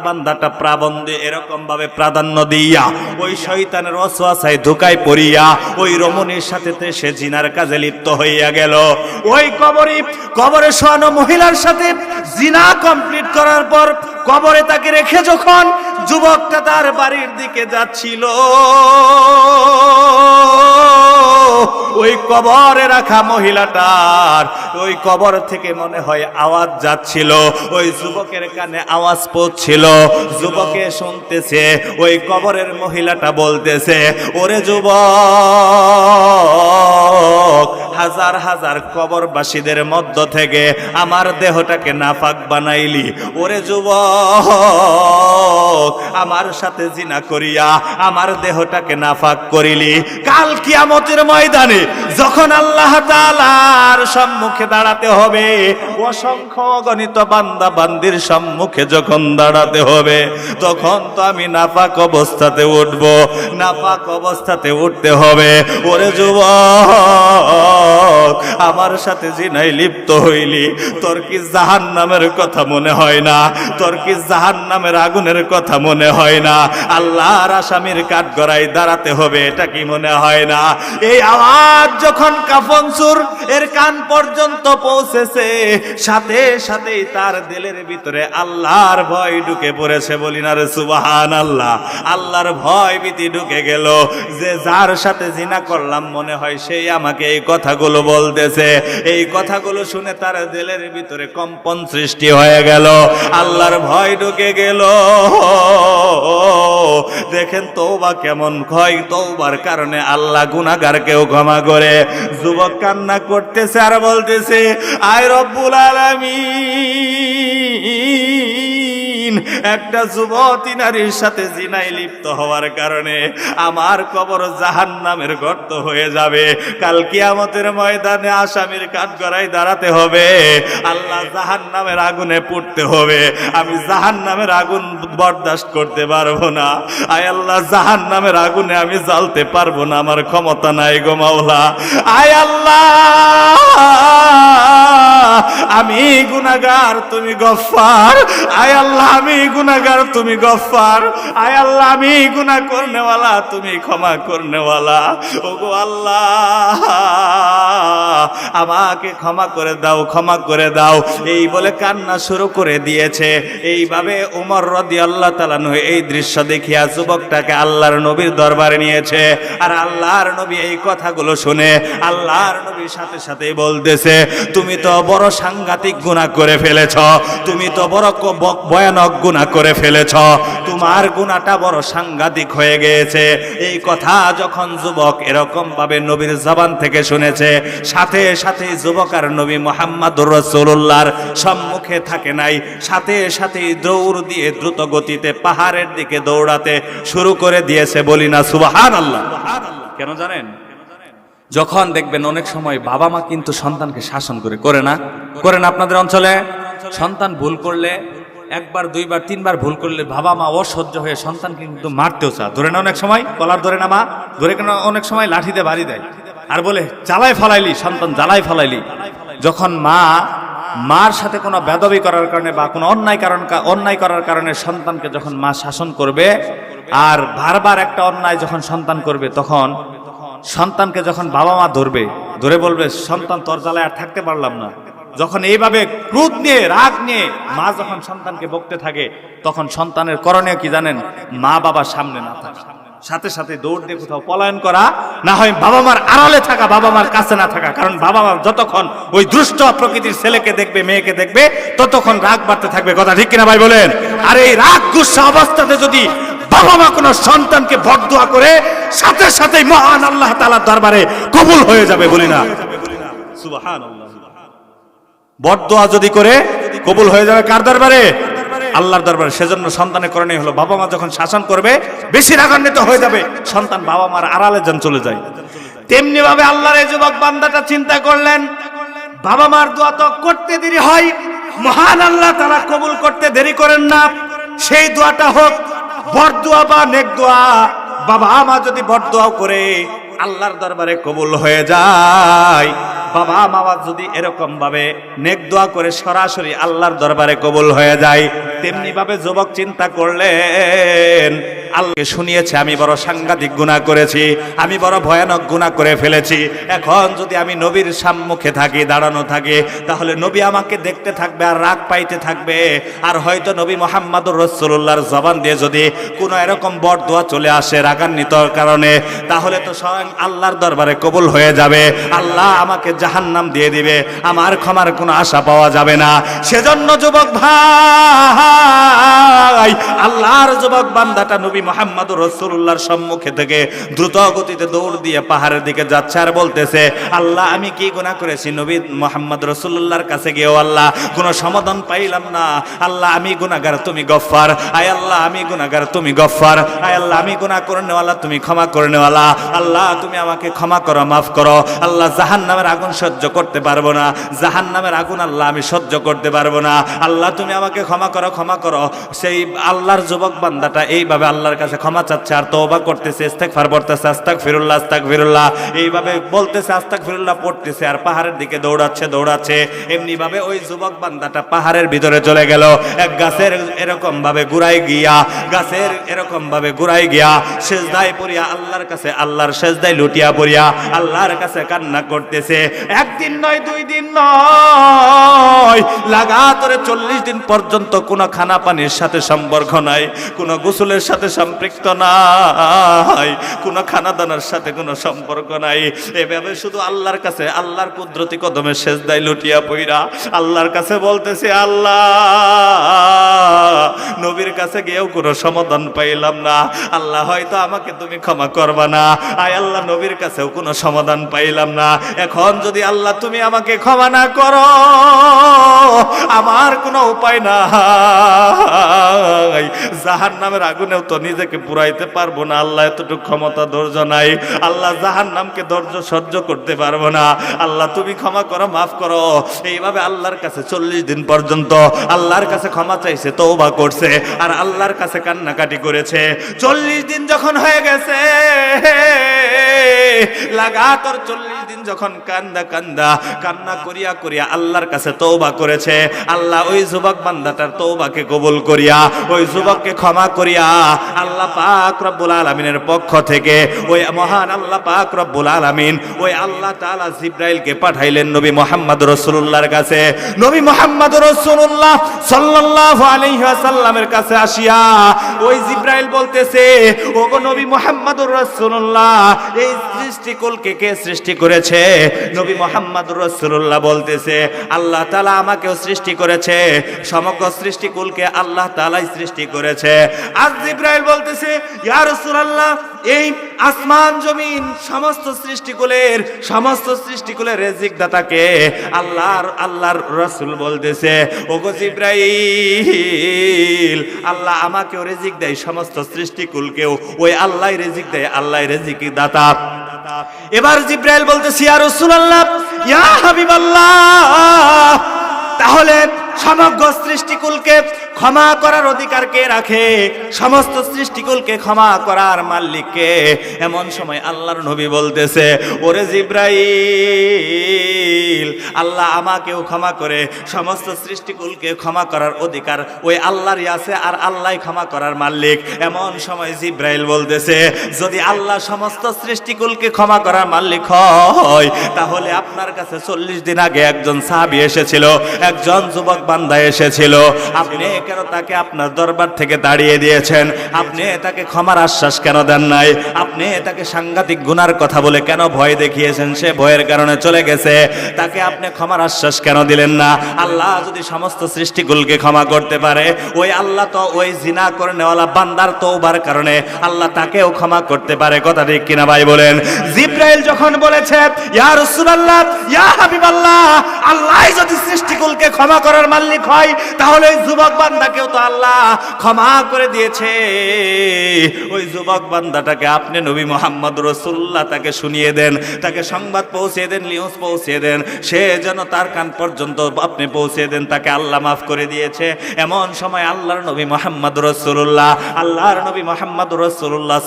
বান্দাটা প্রাবন্ধে এরকম ভাবে প্রাধান্য দিয়া ওই শয়তানের ওয়াসওয়াসায় ধোঁকায় পড়িয়া ওই রমণীর সাথে সে জিনার কাজে লিপ্ত হইয়া গেল। ওই কবরে শোয়ানো মহিলার সাথে জিনা কমপ্লিট করার পর কবরে তাকে রেখে যখন যুবকটা তার বাড়ির দিকে যাচ্ছিল, ওই কবরে রাখা মহিলাটার ওই কবর থেকে মনে হয় আওয়াজ যাচ্ছিল, ওই যুবকের কানে আওয়াজ পৌঁছছিল, যুবকে শুনতেছে, ওই কবরের মহিলাটা বলতেছে, ওরে যুবক, হাজার হাজার কবরবাসীদের মধ্য থেকে আমার দেহটাকে নাপাক বানাইলি। ওরে যুবক, আমার সাথে জিনা করিয়া আমার দেহটাকে নাপাক করিলি। কাল কিয়ামতের ময়দানে যখন আল্লাহ তাআলার সম্মুখে দাঁড়াতে হবে, অসংখ্য অগণিত বান্দা বান্দির সম্মুখে যখন দাঁড়াতে হবে, তখন তো আমি নাপাক অবস্থাতে উঠব, নাপাক অবস্থাতে উঠতে হবে। ওরে যুবক, আমার সাথে জিনায় লিপ্ত হইলি, তোর কি জাহান্নামের কথা মনে হয় না? তোর কি জাহান্নামের আগুনের কথা মনে হয় না? আল্লাহর আসামির কাঠগড়ায় দাঁড়াতে হবে, এটা কি মনে হয় না? এই আওয়াজ যখন কাফনসুর এর কান পর্যন্ত পৌঁছেছে, সাথে সাথেই তার দিলের ভিতরে আল্লাহর ভয় ঢুকে পড়েছে। বলি না রে সুবহানাল্লাহ? আল্লাহর ভয় ভীতি ঢুকে গেল, যে যার সাথে জিনা করলাম মনে হয় সেই আমাকে এই কথাগুলো বলতেছে। এই কথাগুলো শুনে তার দিলের ভিতরে কম্পন সৃষ্টি হয়ে গেল, আল্লাহর ভয় ঢুকে গেল। দেখেন তওবা কেমন হয়, তওবার কারণে আল্লাহ গুনাহগারকেও ক্ষমা করে। যুবক কান্না করতেছে আর বলতেছে, আয় রব্বুল আলামিন, একটা যুবতী নারীর সাথে জিনায় লিপ্ত হওয়ার কারণে আমার কবর জাহান্নামের গর্ত হয়ে যাবে। কাল কিয়ামতের ময়দানে আসামির কাঠগড়ায় দাঁড়াতে হবে, আল্লাহ জাহান্নামের আগুনে পুড়তে হবে। আমি জাহান্নামের আগুন বরদাস্ত করতে পারবো না। আয় আল্লাহ, জাহান্নামের আগুনে আমি জ্বালতে পারবো না, আমার ক্ষমতা নাই গো মাওলা। আয় আল্লাহ, আমি গুনাহগার, তুমি গফফার। আয় আল্লাহ, আমি গুনাহগার, তুমি গফফার। আয় আল্লাহ, আমি গুনাহ করনেওয়ালা, তুমি ক্ষমা করনেওয়ালা। ওগো আল্লাহ, আমাকে ক্ষমা করে দাও, ক্ষমা করে দাও, এই বলে কান্না শুরু করে দিয়েছে। এইভাবে উমর রাদিয়াল্লাহু তাআলা আনহু এই দৃশ্য দেখিয়া যুবকটাকে আল্লাহর নবীর দরবারে নিয়েছে। আর আল্লাহর নবী এই কথাগুলো শুনে আল্লাহর নবীর সাথে সাথে বলতেছে, তুমি তো বড় সাংঘাতিক গুনাহ করে ফেলেছ, তুমি তো বড় ভয়ানক গুনাহ করে ফেলেছ, তোমার গুনাহটা বড় সাংঘাতিক হয়ে গিয়েছে। এই কথা যখন যুবক এরকম ভাবে নবীর জবান থেকে শুনেছে, সাথে সাথে যুবক আর নবী মুহাম্মদুর রাসূলুল্লাহর সম্মুখে থাকে নাই, সাথে সাথে দৌড় দিয়ে দ্রুত গতিতে পাহাড়ের দিকে দৌড়াতে শুরু করে দিয়েছে। বলি না সুবহানাল্লাহ। কেন জানেন? যখন দেখবেন অনেক সময় বাবা মা কিন্তু সন্তানকে শাসন করে না আপনাদের অঞ্চলে সন্তান ভুল করলে, একবার দুইবার তিনবার ভুল করলে বাবা মা অসহ্য হয়ে সন্তানকে কিন্তু মারতেও চায়। ধরে না অনেক সময়, কলার ধরে না মা, ধরে কেন অনেক সময় লাঠিতে বাড়ি দেয় আর বলে জ্বালায় ফালাইলি সন্তান, জ্বালায় ফালাইলি। যখন মার সাথে কোনো বেদবি করার কারণে বা কোনো অন্যায় করার কারণে সন্তানকে যখন মা শাসন করবে আর বারবার একটা অন্যায় যখন সন্তান করবে, তখন সন্তানকে যখন বাবা মা ধরে বলবে সন্তান তোর জ্বালায় আর থাকতে পারলাম না। যখন এইভাবে ক্রোধ নিয়ে রাগ নিয়ে মা যখন সন্তানকে বকতে থাকে, তখন সন্তানের করণীয় কি জানেন? মা বাবার সামনে না থাকা, সাথে সাথে দৌড় দিয়ে কোথাও পলায়ন করা, না হয় বাবা মার আড়ালে থাকা, বাবা মার কাছে না থাকা। কারণ বাবা মা যতক্ষণ ওই দুষ্ট প্রকৃতির ছেলেকে দেখবে, মেয়েকে দেখবে, ততক্ষণ রাগ বাড়তে থাকবে। কথা ঠিক কিনা ভাই বলেন? আর এই রাগ গুসা অবস্থাতে যদি বাবা মা কোনো সন্তানকে বদদোয়া করে, সাথে সাথে মহান আল্লাহ তাআলার দরবারে কবুল হয়ে যাবে। বলি না সুবহানাল্লাহ। বদদোয়া যদি করে কবুল হয়ে যাবে কার দরবারে? আল্লাহর দরবারে। সেজন্য সন্তানের করণীয় হলো, বাবা মা যখন শাসন করবে বেশি রাগান্বিত হয়ে যাবে, সন্তান বাবা মার আড়ালে যেন চলে যায়। তেমনি ভাবে আল্লাহর এই যুবক বান্দাটা চিন্তা করলেন, বাবা মার দোয়া তো করতে দেরি হয়, মহান আল্লাহ তাআলা কবুল করতে দেরি করেন না। সেই দোয়াটা হোক বরদোয়া বা নেক দোয়া। বাবা মা যদি বরদোয়া করে আল্লাহর দরবারে কবুল হয়ে যায়, বাবা মা যদি এরকম ভাবে নেক দোয়া করে সরাসরি আল্লাহর দরবারে কবুল হয়ে যায়। তেমনি ভাবে যুবক চিন্তা করলেন, আল্লাহকে শুনিয়েছে আমি বড় সাংঘাতিক গুনাহ করেছি, আমি বড় ভয়ানক গুনাহ করে ফেলেছি। এখন যদি আমি নবীর সম্মুখে থাকি, দাঁড়ানো থাকি, তাহলে নবী আমাকে দেখতে থাকবে আর রাগ পাইতে থাকবে। আর হয়তো নবী মুহাম্মদুর রাসূলুল্লাহর জবান দিয়ে যদি কোনো এরকম বরদোয়া চলে আসে রাগান্বিতর কারণে, তাহলে তো স্বয়ং আল্লাহর দরবারে কবুল হয়ে যাবে, আল্লাহ আমাকে জাহান্নাম দিয়ে দিবে, আমার ক্ষমার কোনো আশা পাওয়া যাবে না। সেজন্য যুবক ভাই, আল্লাহর যুবক বান্দাটা নবী মুহাম্মদুর রাসূলুল্লাহর সম্মুখে থেকে দ্রুত গতিতে দৌড় দিয়ে পাহাড়ের দিকে যাচ্ছে আর বলতেছে, আল্লাহ আমি কি গুনাহ করেছি? নবী মুহাম্মদ রাসূলুল্লাহর কাছে গিয়েও আল্লাহ কোনো সমাধান পাইলাম না। আল্লাহ আমি গুনাহগার, তুমি গফফার। আয় আল্লাহ আমি গুনাহগার, তুমি গফফার। আয় আল্লাহ আমি গুনাহ করনেওয়ালা, তুমি ক্ষমা করনেওয়ালা। আল্লাহ তুমি আমাকে ক্ষমা করো, মাফ করো। আল্লাহ জাহান্নামের আগুন সহ্য করতে পারবো না, জাহান্নামের আগুন আল্লাহ আমি সহ্য করতে পারবো না। আল্লাহ তুমি আমাকে ক্ষমা করো, ক্ষমা করো। সেই আল্লাহর যুবক বান্দাটা এইভাবে আল্লাহর কাছে ক্ষমা চাচ্ছে আর তওবা করতেছে, ইস্তেগফার পড়তেছে, আস্তাগফিরুল্লাহ আস্তাগফিরুল্লাহ এইভাবে বলতেছে, আস্তাগফিরুল্লাহ পড়তেছে আর পাহাড়ের দিকে দৌড়াচ্ছে। এমনি ভাবে ওই যুবক বান্দাটা পাহাড়ের ভিতরে চলে গেল। এক গাছের এরকম ভাবে গুড়াই গিয়া সেজদায় পড়িয়া আল্লাহর কাছে, আল্লাহর সেজদায় লুটিয়া পড়িয়া আল্লাহর কাছে কান্না করতেছে। একদিন নয়, দুই দিন নয়, লাগাতারে 40 দিন পর্যন্ত কোনো খানা পানির সাথে সম্পর্ক নাই, কোনো গোসলের সাথে সম্পৃক্ত নাই, কোনো খানা দানার সাথে কোনো সম্পর্ক নাই। এভাবে শুধু আল্লাহর কাছে, আল্লাহর কুদরতি কদমে সেজদায় লুটিয়া পইরা আল্লাহর কাছে বলতেছে, আল্লাহ নবীর কাছে গিয়েও কোনো সমাধান পাইলাম না, আল্লাহ হয়তো আমাকে তুমি ক্ষমা করবা না। আয় আল্লাহ নবীর কাছেও কোনো সমাধান পাইলাম না। এখন যদি আল্লাহ তুমি আমাকে ক্ষমা না করো, আমার কোনো উপায় নাই, জাহান্নামের আগুনেও তো নিজেকে পুরাইতে পারবো না। আল্লাহ এতটুকু ক্ষমতা ধৈর্য নাই, আল্লাহ জাহান্নামকে ধৈর্য সহ্য করতে পারবো না। আল্লাহ তুমি ক্ষমা করো, মাফ করো। এইভাবে আল্লাহর কাছে 40 দিন পর্যন্ত আল্লাহর কাছে ক্ষমা চাইছে, তওবা করছে আর আল্লাহর কাছে কান্নাকাটি করেছে। 40 দিন যখন হয়ে গেছে, লাগাতার 40 দিন যখন কান্না করিয়া আল্লাহর কাছে তওবা করেছে, আল্লাহ ওই যুবক বান্দাটার তওবা তওবাকে কবুল করিয়া ওই যুবককে ক্ষমা করিয়া আল্লাহ পাক রব্বুল আলামিনের পক্ষ থেকে ওই মহান আল্লাহ পাক রব্বুল আলামিন ওই আল্লাহ তাআলা জিবরাইলকে পাঠাইলেন নবী মুহাম্মদ রাসূলুল্লাহর কাছে। নবী মুহাম্মদ রাসূলুল্লাহ সাল্লাল্লাহু আলাইহি ওয়াসাল্লামের কাছে আসিয়া ওই জিবরাইল বলতেছে, ওগো নবী মুহাম্মদুর রাসূলুল্লাহ, এই সৃষ্টিকুলকে কে সৃষ্টি করেছে? নবী মুহাম্মদুর রাসূলুল্লাহ বলতেছে, আল্লাহ তাআলা আমাকেও সৃষ্টি করেছে, সমগ্র সৃষ্টিকুলকে আল্লাহ তাআলাই সৃষ্টি করেছে। আর জিবরাইল বলতেছে, ইয়া রাসূলুল্লাহ, এই আসমান জমিন সমস্ত সৃষ্টিকুলের রিজিক দাতাকে? আল্লাহর রাসূল বলতেছে, ওগো জিবরাইল, আল্লাহ আমাকেও রিজিক দেয়, সমস্ত সৃষ্টিকুলকেও ওই আল্লাহই রিজিক দেয়, আল্লাহই রিজিক দাতা। এবার জিবরাইল বলতেছে, ইয়া রাসূলুল্লাহ, ইয়া হাবিবাল্লাহ, তাহলে সমগ্র সৃষ্টিকুলকে ক্ষমা করার অধিকার কে রাখে? সমস্ত সৃষ্টিকুলকে ক্ষমা করার মালিক কে? এমন সময় আল্লাহর নবী বলতেছে, ওরে জিবরাইল, আল্লাহ আমাকেও ক্ষমা করে, সমস্ত সৃষ্টিকুলকে ক্ষমা করার অধিকার ওই আল্লাহরই আছে, আর আল্লাহই ক্ষমা করার মালিক। এমন সময় জিবরাইল বলতেছে, যদি আল্লাহ সমস্ত সৃষ্টিকুলকে ক্ষমা করার মালিক হয়, তাহলে আপনার কাছে 40 দিন আগে একজন সাহাবী এসেছিল, একজন যুবক বান্দা এসেছিল, আপনি কেন তাকে আপনার দরবার থেকে তাড়িয়ে দিয়েছেন? আপনি তাকে ক্ষমার আশ্বাস কেন দেন নাই? আপনি তাকে সাংঘাতিক গুনার কথা বলে কেন ভয় দেখিয়েছেন? সে ভয়ের কারণে চলে গেছে, তাকে আপনি ক্ষমার আশ্বাস কেন দিলেন না? আল্লাহ যদি সমস্ত সৃষ্টিকুলকে ক্ষমা করতে পারে, ওই আল্লাহ তো ওই জিনা করে নেওয়ালা বান্দার তওবার কারণে আল্লাহ তাকেও ক্ষমা করতে পারে। কথা ঠিক কিনা ভাই বলেন? জিবরাইল যখন বলেছে, ইয়া রাসূলুল্লাহ, ইয়া হাবিবাল্লাহ, আল্লাহ যদি সৃষ্টিকুলকে ক্ষমা করার মালিক হয়, তাহলে ওই যুবক বান্দাকেও তো আল্লাহ ক্ষমা করে দিয়েছে। ওই যুবক বান্দাটাকে আপনি নবী মুহাম্মদ রাসূলুল্লাহ তাকে শুনিয়ে দেন, তাকে সংবাদ পৌঁছে দেন, নিউজ পৌঁছে দেন, সে যেন তার কান পর্যন্ত আপনি পৌঁছে দেন, তাকে আল্লাহ মাফ করে দিয়েছে। এমন সময় আল্লাহর নবী মুহাম্মদ রাসূলুল্লাহ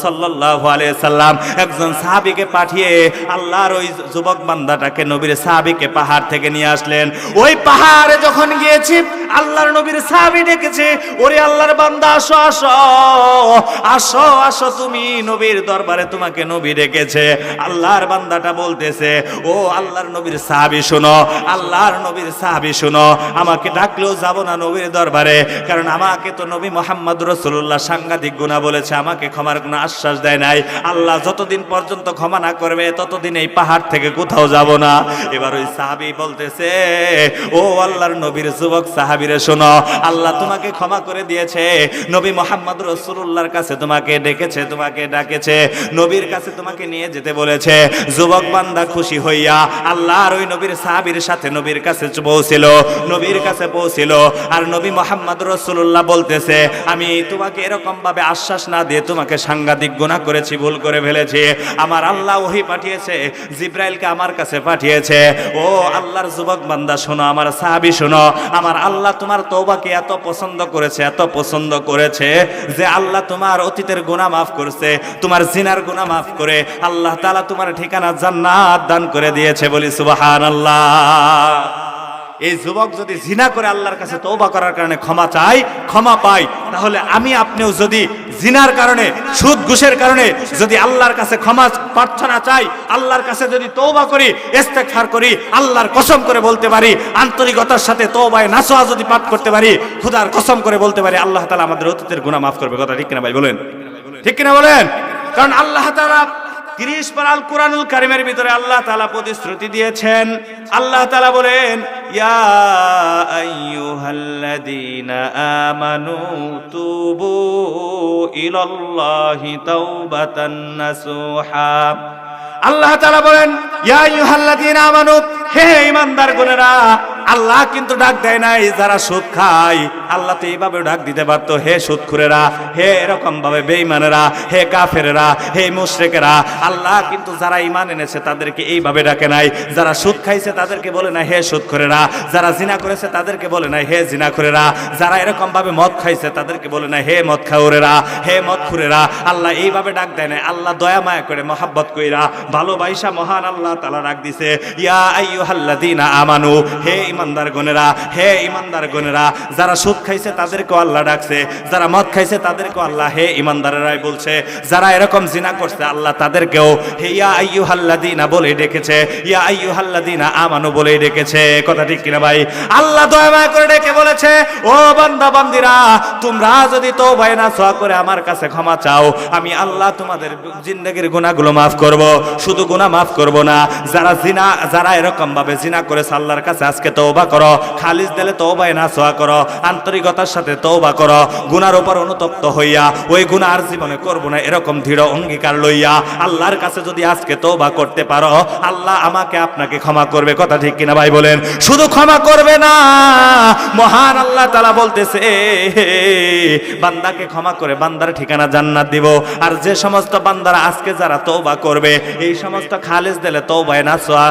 সাল্লাল্লাহু আলাইহি সাল্লাম একজন সাহাবীকে পাঠিয়ে আল্লাহর ওই যুবক বান্দাটাকে, নবীর সাহাবীকে পাহাড় থেকে নিয়ে আসলেন। ওই পাহাড়ে যখন গিয়েছি, আল্লাহর নবীর সাহাবী ডেকেছে, ওরে আল্লাহর বান্দা, আসো আসো আসো আসো, তুমি নবীর দরবারে, তোমাকে নবী ডেকেছে। আল্লাহর বান্দাটা বলতেছে, ও আল্লাহর নবীর সাহাবী শোনো, আল্লাহর নবীর সাহাবী শোনো, আমাকে ডাকলেও যাব না নবীর দরবারে, কারণ আমাকে তো নবী মুহাম্মদ রাসূলুল্লাহ সাংঘাতিক গুনাহ বলেছে, আমাকে ক্ষমার কোনো আশ্বাস দেয় নাই। আল্লাহ যতদিন পর্যন্ত ক্ষমা না করবে, ততদিন এই পাহাড় থেকে কোথাও যাব না। এবার ওই সাহাবী বলতেছে, ও আল্লাহর নবীর যুবক সাহাবীরে শোনো, আল্লাহ তোমাকে ক্ষমা করে দিয়েছে, নবী মুহাম্মদ রাসূলুল্লাহর কাছে তোমাকে ডেকেছে, তোমাকে ডাকেছে, নবীর কাছে তোমাকে নিয়ে যেতে বলেছে। যুবক বান্দা খুশি হইয়া আল্লাহর ওই নবীর সাহাবীর সাথে নবীর কাছে পৌঁছিল। আর নবী মুহাম্মদ রাসূলুল্লাহ বলতেছে, আমি তোমাকে এরকম ভাবে আশ্বাস না দিয়ে তোমাকে সাংঘাতিক গুনাহ করেছি, ভুল করে ফেলেছি। আমার আল্লাহ ওহী পাঠিয়েছে, জিবরাইলকে আমার কাছে পাঠিয়েছে। ও আল্লাহর যুবক বান্দা শোনো, আমার সাহাবী শোনো, আমার আল্লাহ তোমার তওবাকে এত পছন্দ করেছে যে আল্লাহ তোমার অতীতের গুনাহ মাফ করছে, তোমার জিনার গুনাহ মাফ করে আল্লাহ তাআলা তোমার ঠিকানা জান্নাত দান করে দিয়েছে। বলি সুবহানাল্লাহ। এই যুবক যদি জিনা করে আল্লাহর কাছে তওবা করার কারণে ক্ষমা পায়, তাহলে আমি আপনিও যদি জিনার কারণে, সুদ ঘুষের কারণে যদি আল্লাহর কাছে ক্ষমা প্রার্থনা চাই, আল্লাহর কাছে যদি তওবা করি, ইস্তেগফার করি, আল্লাহর কসম করে বলতে পারি, আন্তরিকতার সাথে তওবায়ে নাসুহা যদি পাঠ করতে পারি, খোদার কসম করে বলতে পারি, আল্লাহ তাআলা আমাদের অতীতের গুনাহ মাফ করবে। কথা ঠিক কিনা ভাই বলেন? ঠিক কিনা বলেন? কারণ আল্লাহ তাআলা 30 পারা আল কুরআনুল কারীমের ভিতরে আল্লাহ তাআলা প্রতিশ্রুতি দিয়েছেন। আল্লাহ তাআলা বলেন, ইয়া আইয়ুহাল্লাযীনা আমানু তুবু ইলাল্লাহি তাওবাতান নাসুহা। আল্লাহ তাআলা বলেন, ইয়া আইয়ুহাল্লাযীনা আমানু, হে ঈমানদারগণেরা, আল্লাহ কিন্তু ডাক দেয় নাই যারা সুদ খায়। আল্লাহ তো এইভাবে ডাক দিতে পারতো, হে সুদখোরেরা, হে এরকম ভাবে বেঈমানেরা, হে কাফেরেরা, হে মুশরিকেরা। আল্লাহ কিন্তু যারা ঈমান এনেছে তাদেরকে এইভাবে ডাকে নাই। যারা সুদ খাইছে তাদেরকে বলে না হে সুদখোরেরা, যারা জিনা করেছে তাদেরকে বলে না হে জিনাখোরেরা, যারা এরকম ভাবে মদ খাইছে তাদেরকে বলে না হে মদখাওরেরা, হে মদখোরেরা। আল্লাহ এইভাবে ডাক দেয় না, আল্লাহ দয়া মায়া করে, মহাব্বত কইরা, ভালোবাসা মহান আল্লাহ তাআলা ডাক দিছে, ইয়া আইয়ুহাল্লাযীনা আমানু, হে ঈমানদারগণেরা, হে ঈমানদারগণেরা, যারা সুদ খাইছে তাদেরকেও আল্লাহ ডাকছে, যারা মদ খাইছে তাদেরকেও আল্লাহ হে ইমানদারেরাই বলছে, যারা এরকম জিনা করছে আল্লাহ তাদেরকেও হে ইয়া আইয়ুহাল্লাযীনা বলে ডেকেছে, ইয়া আইয়ুহাল্লাযীনা আমানু বলে ডেকেছে। কথা ঠিক কিনা ভাই? আল্লাহ দয়া মায়া করে ডেকে বলেছে, ও বান্দা বান্দিরা, তোমরা যদি তওবায়ে নাসুহা করে আমার কাছে ক্ষমা চাও, আমি আল্লাহ তোমাদের জিন্দেগির গুনাহগুলো মাফ করব। শুধু গুনাহ মাফ করব না, যারা এরকম ভাবে জিনা করেছে আল্লাহর কাছে আজকে তওবা করো, খালিস দিলে তওবায়ে নাসুহা করো, আন্তরিকতার সাথে তওবা করো, গুনার উপর অনুতপ্ত হইয়া ওই গুনাহ আর জীবনে করব না এরকম দৃঢ় অঙ্গীকার লইয়া আল্লাহর কাছে যদি আজকে তওবা করতে পারো, আল্লাহ আমাকে আপনাকে ক্ষমা করবে। কথা ঠিক কিনা ভাই বলেন? শুধু ক্ষমা করবে না, মহান আল্লাহ তাআলা বলতেছে বান্দাকে ক্ষমা করে বান্দার ঠিকানা জান্নাত দিব। আর যে সমস্ত বান্দারা আজকে যারা তওবা করবে, এই সমস্ত খালিস দিলে তওবায়ে নাসুহা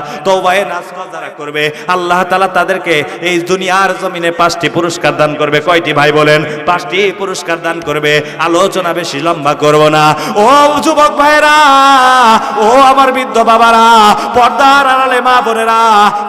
যারা করবে, আল্লাহ তাআলা তাদেরকে এই দুনিয়ার জমিনে 5টি পুরস্কার দান করবে। কয়টি ভাই বলেন? 5টি পুরস্কার দান করবে। আলোচনা বেশি লম্বা করব না। ও যুবক ভাইরা, ও আমার বৃদ্ধ বাবারা, পর্দার আড়ালে মা বোনেরা,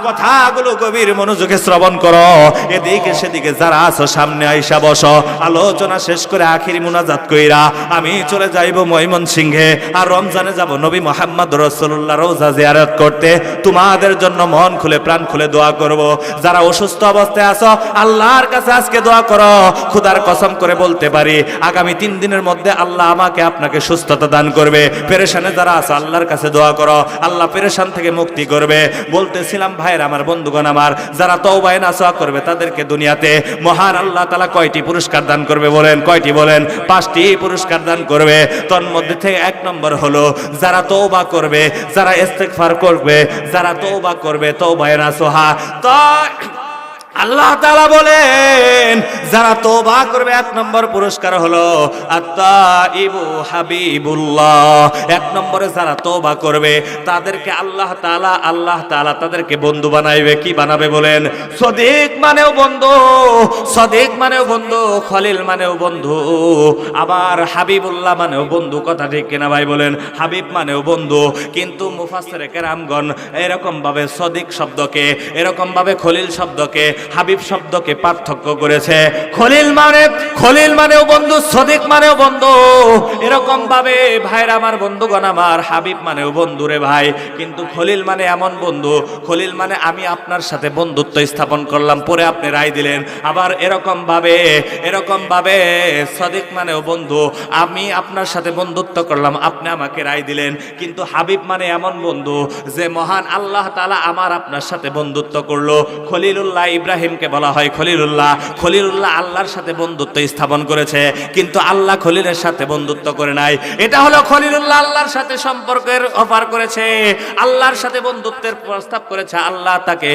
কথাগুলো গভীর মনোযোগে শ্রবণ করো। এদিকে সেদিকে যারা আছো সামনে আইসা বসো। আলোচনা শেষ করে আখিরি মুনাজাত কইরা আমি চলে যাইব ময়মনসিংহে, আর রমজানে যাব নবী মুহাম্মদ রাসূলুল্লাহ রওজা জিয়ারত করতে। তোমাদের জন্য মন খুলে প্রাণ খুলে দোয়া করব। যারা অসুস্থ অবস্থায় আছো আল্লাহর কাছে আজকে দোয়া করো। খোদার কসম করে বলতে পারি আগামী 3 দিনের মধ্যে আল্লাহ আমাকে আপনাকে সুস্থতা দান করবে। পেরেশানে যারা আছে আল্লাহর কাছে দোয়া করো, আল্লাহ পেরেশান থেকে মুক্তি করবে। বলতেছিলাম ভাইরা আমার, বন্ধুগণ আমার, যারা তওবায়ে নাসুহা করবে তাদেরকে দুনিয়াতে মহান আল্লাহ তাআলা কয়টি পুরস্কার দান করবে বলেন? কয়টি বলেন? 5টি পুরস্কার দান করবে। তোর মধ্যে থেকে 1 নম্বর হলো যারা তওবা করবে, যারা ইস্তেগফার করবে, যারা তওবা করবে, তওবায়ে নাসুহা। তো আল্লাহ তাআলা বলেন যারা তওবা করবে 1 নম্বর পুরস্কার হলো আত-তাইবু হাবিবুল্লাহ। 1 নম্বরে যারা তওবা করবে তাদেরকে আল্লাহ তাআলা তাদেরকে বন্ধু বানাইবে। কি বানাবে বলেন? সদিক মানেও বন্ধু, সদিক মানেও বন্ধু, খলিল মানেও বন্ধু, আবার হাবিবুল্লাহ মানেও বন্ধু। কথা ঠিক কিনা ভাই বলেন? হাবিব মানেও বন্ধু, কিন্তু মুফাসসিরে কেরামগণ এরকম ভাবে সদিক শব্দকে, এরকম ভাবে খলিল শব্দকে, হাবিব শব্দকে পার্থক্য করেছে। খলিল মানেও বন্ধু, সদিক মানেও বন্ধু, এরকম ভাবে ভাইরা আমার, বন্ধুগণ আমার, হাবিব মানেও বন্ধু রে ভাই। কিন্তু খলিল মানে এমন বন্ধু, খলিল মানে আমি আপনার সাথে বন্ধুত্ব স্থাপন করলাম, পরে আপনি রায় দিলেন। আবার এরকম ভাবে সদিক মানেও বন্ধু, আমি আপনার সাথে বন্ধুত্ব করলাম, আপনি আমাকে রায় দিলেন। কিন্তু হাবিব মানে এমন বন্ধু যে মহান আল্লাহ তাআলা আমার আপনার সাথে বন্ধুত্ব করলো। খলিলুল্লাহ ইব্রাহিমকে বলা হয় খলিলুল্লাহ। খলিলুল্লাহ আল্লাহর সাথে বন্ধুত্ব স্থাপন করেছে, কিন্তু আল্লাহ খলিলের সাথে বন্ধুত্ব করে নাই। এটা হলো খলিলুল্লাহ আল্লাহর সাথে সম্পর্কের অফার করেছে, আল্লাহর সাথে বন্ধুত্বের প্রস্তাব করেছে। আল্লাহ তাকে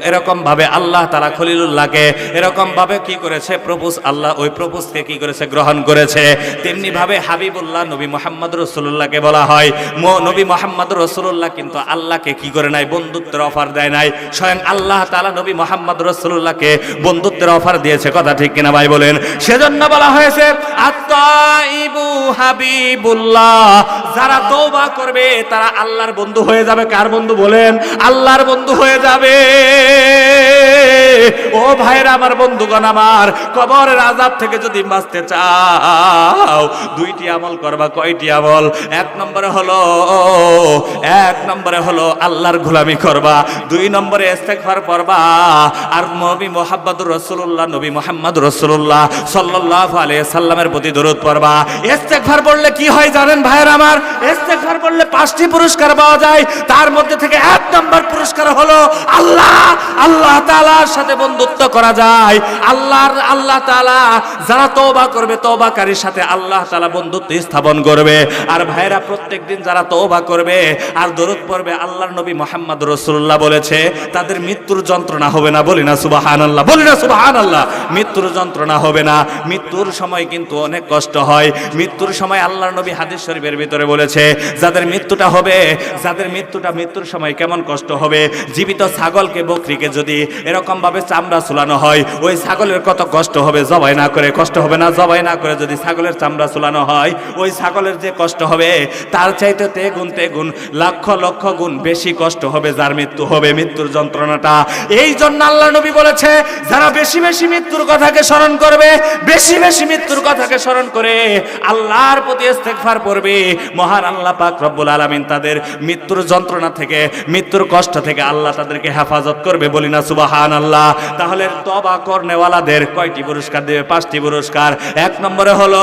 এরকম ভাবে আল্লাহ তাআলা খলিলুল্লাহকে এরকম ভাবে কি করেছে? প্রপোজ, আল্লাহ ওই প্রপোজকে কি করেছে? গ্রহণ করেছে। তেমনি ভাবে হাবিবুল্লাহ নবী মুহাম্মদ রাসূলুল্লাহকে বলা হয় নবী মুহাম্মদ রাসূলুল্লাহ কিন্তু আল্লাহকে কি করে নাই? বন্ধুত্বের অফার দেয় নাই। স্বয়ং আল্লাহ তাআলা নবী মুহাম্মদ রাসূলুল্লাহকে বন্ধুত্বের অফার দিয়েছে। কথা ঠিক কিনা ভাই বলেন? সেজন্য বলা হয়েছে আত-তাইবু হাবিবুল্লাহ। যারা তওবা করবে তারা আল্লাহর বন্ধু হয়ে যাবে। কার বন্ধু বলেন? আল্লাহর বন্ধু হয়ে যাবে। ও ভাইরা আমার, বন্ধুগণ আমার, কবরের আযাব থেকে যদি বাঁচতে চাও 2টি আমল করবা। কয়টি আমল? 1 নম্বরে হলো আল্লাহর গোলামি করবা, 2 নম্বরে ইস্তেগফার পড়বা, আর নবী মুহাম্মদ রাসূলুল্লাহ সাল্লাল্লাহু আলাইহি সাল্লামের প্রতি দরুদ পড়বা। ইস্তেগফার পড়লে কি হয় জানেন ভাইরা আমার? ইস্তেগফার পড়লে 5টি পুরস্কার পাওয়া যায়। তার মধ্যে থেকে 1 নম্বর পুরস্কার হলো আল্লাহ তাআলার সাথে বন্ধুত্ব করা যায়। আল্লাহ তাআলা যারা তওবা করবে, তওবাকারীর সাথে আল্লাহ তাআলা বন্ধুত্ব স্থাপন করবে। আর ভাইরা প্রত্যেকদিন যারা তওবা করবে আর দরুদ পড়বে, আল্লাহর নবী মুহাম্মদ রাসূলুল্লাহ বলেছে তাদের মৃত্যুর যন্ত্রণা হবে না। বলি না সুবহানাল্লাহ, বলি না সুবহানাল্লাহ। মৃত্যুর যন্ত্রণা হবে না। মৃত্যুর সময় কিন্তু অনেক কষ্ট হয়। মৃত্যুর সময় আল্লাহর নবী হাদিস শরীফের ভিতরে বলেছে যাদের মৃত্যুর সময় কেমন কষ্ট হবে। জীবিত ছাগলকে, বকরিকে যদি এরকম ভাবে চামড়া চুলানো হয়, ওই ছাগলের কত কষ্ট হবে। জবাই না করে কষ্ট হবে না? জবাই না করে যদি ছাগলের চামড়া চুলানো হয়, ওই ছাগলের যে কষ্ট হবে তার চাইতে তেগুণ লক্ষ গুণ বেশি কষ্ট হবে যার মৃত্যু হবে। মৃত্যুর যন্ত্রণাটা এই জন্য আল্লাহ নবী বলেছে, যারা বেশি বেশি মৃত্যুর কথাকে স্মরণ করবে, বেশি বেশি মৃত্যুর কথাকে স্মরণ করে আল্লাহর প্রতি ইস্তেগফার করবে, মহান আল্লাহ পাক রব্বুল আলামিন তাদের মৃত্যুর যন্ত্রণা থেকে, মৃত্যুর কষ্ট থেকে আল্লাহ তাদেরকে হেফাজত করবে, বলি না সুবহানাল্লাহ। তাহলে তওবা করনেওয়ালাদের কয়টি পুরস্কার দেবে? 5টি পুরস্কার। 1 নম্বরে হলো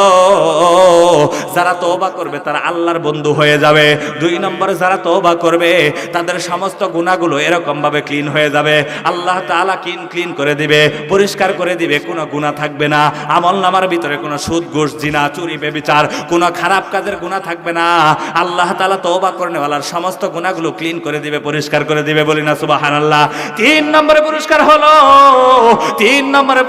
যারা তওবা করবে তারা আল্লাহর বন্ধু হয়ে যাবে। 2 নম্বরে যারা তওবা করবে তাদের সমস্ত গুনাহগুলো এরকম ভাবে ক্লিন হয়ে যাবে, আল্লাহ তাআলা ক্লিন করে দিবে, পরিষ্কার করে দিবে, কোনো গুনাহ থাকবে না। আমলনামার ভিতরে কোনো সুদ, ঘুষ, জিনা, চুরি, ব্যভিচার, কোনো খারাপ কাজের গুনাহ থাকবে না। আল্লাহ তাআলা তওবা করনেওয়ালার সমস্ত গুনাহগুলো ক্লিন করে দিবে, পরিষ্কার করে দিবে, বলি না সুবহানাল্লাহ। 3 নম্বরে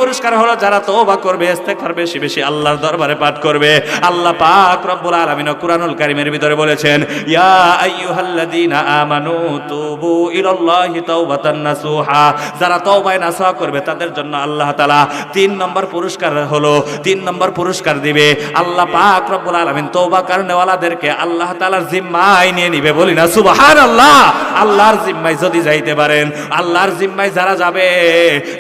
পুরস্কার হলো যারা তওবা করবে, ইস্তেগফার বেশি বেশি আল্লাহর দরবারে পাঠ করবে। আল্লাহ পাক রব্বুল আলামিন কুরআনুল কারীমের ভিতরে বলেছেন, ইয়া আইয়ুহাল্লাযীনা আমানু তুবু ইলাল্লাহি তাওবাতান নাসুহা। যারা তওবায়ে নাসুহা করবে তাদের জন্য আল্লাহ তাআলা 3 নম্বর পুরস্কার দিবে। আল্লাহ পাক রব্বুল আলামিন তওবা করনেওয়ালাদেরকে আল্লাহ তাআলার জিম্মায় নিয়ে নিবে, বলি না সুবহানাল্লাহ। আল্লাহর জিম্মায় যদি যাইতে পারেন, আল্লাহর জিম্মায় যারা যাবে,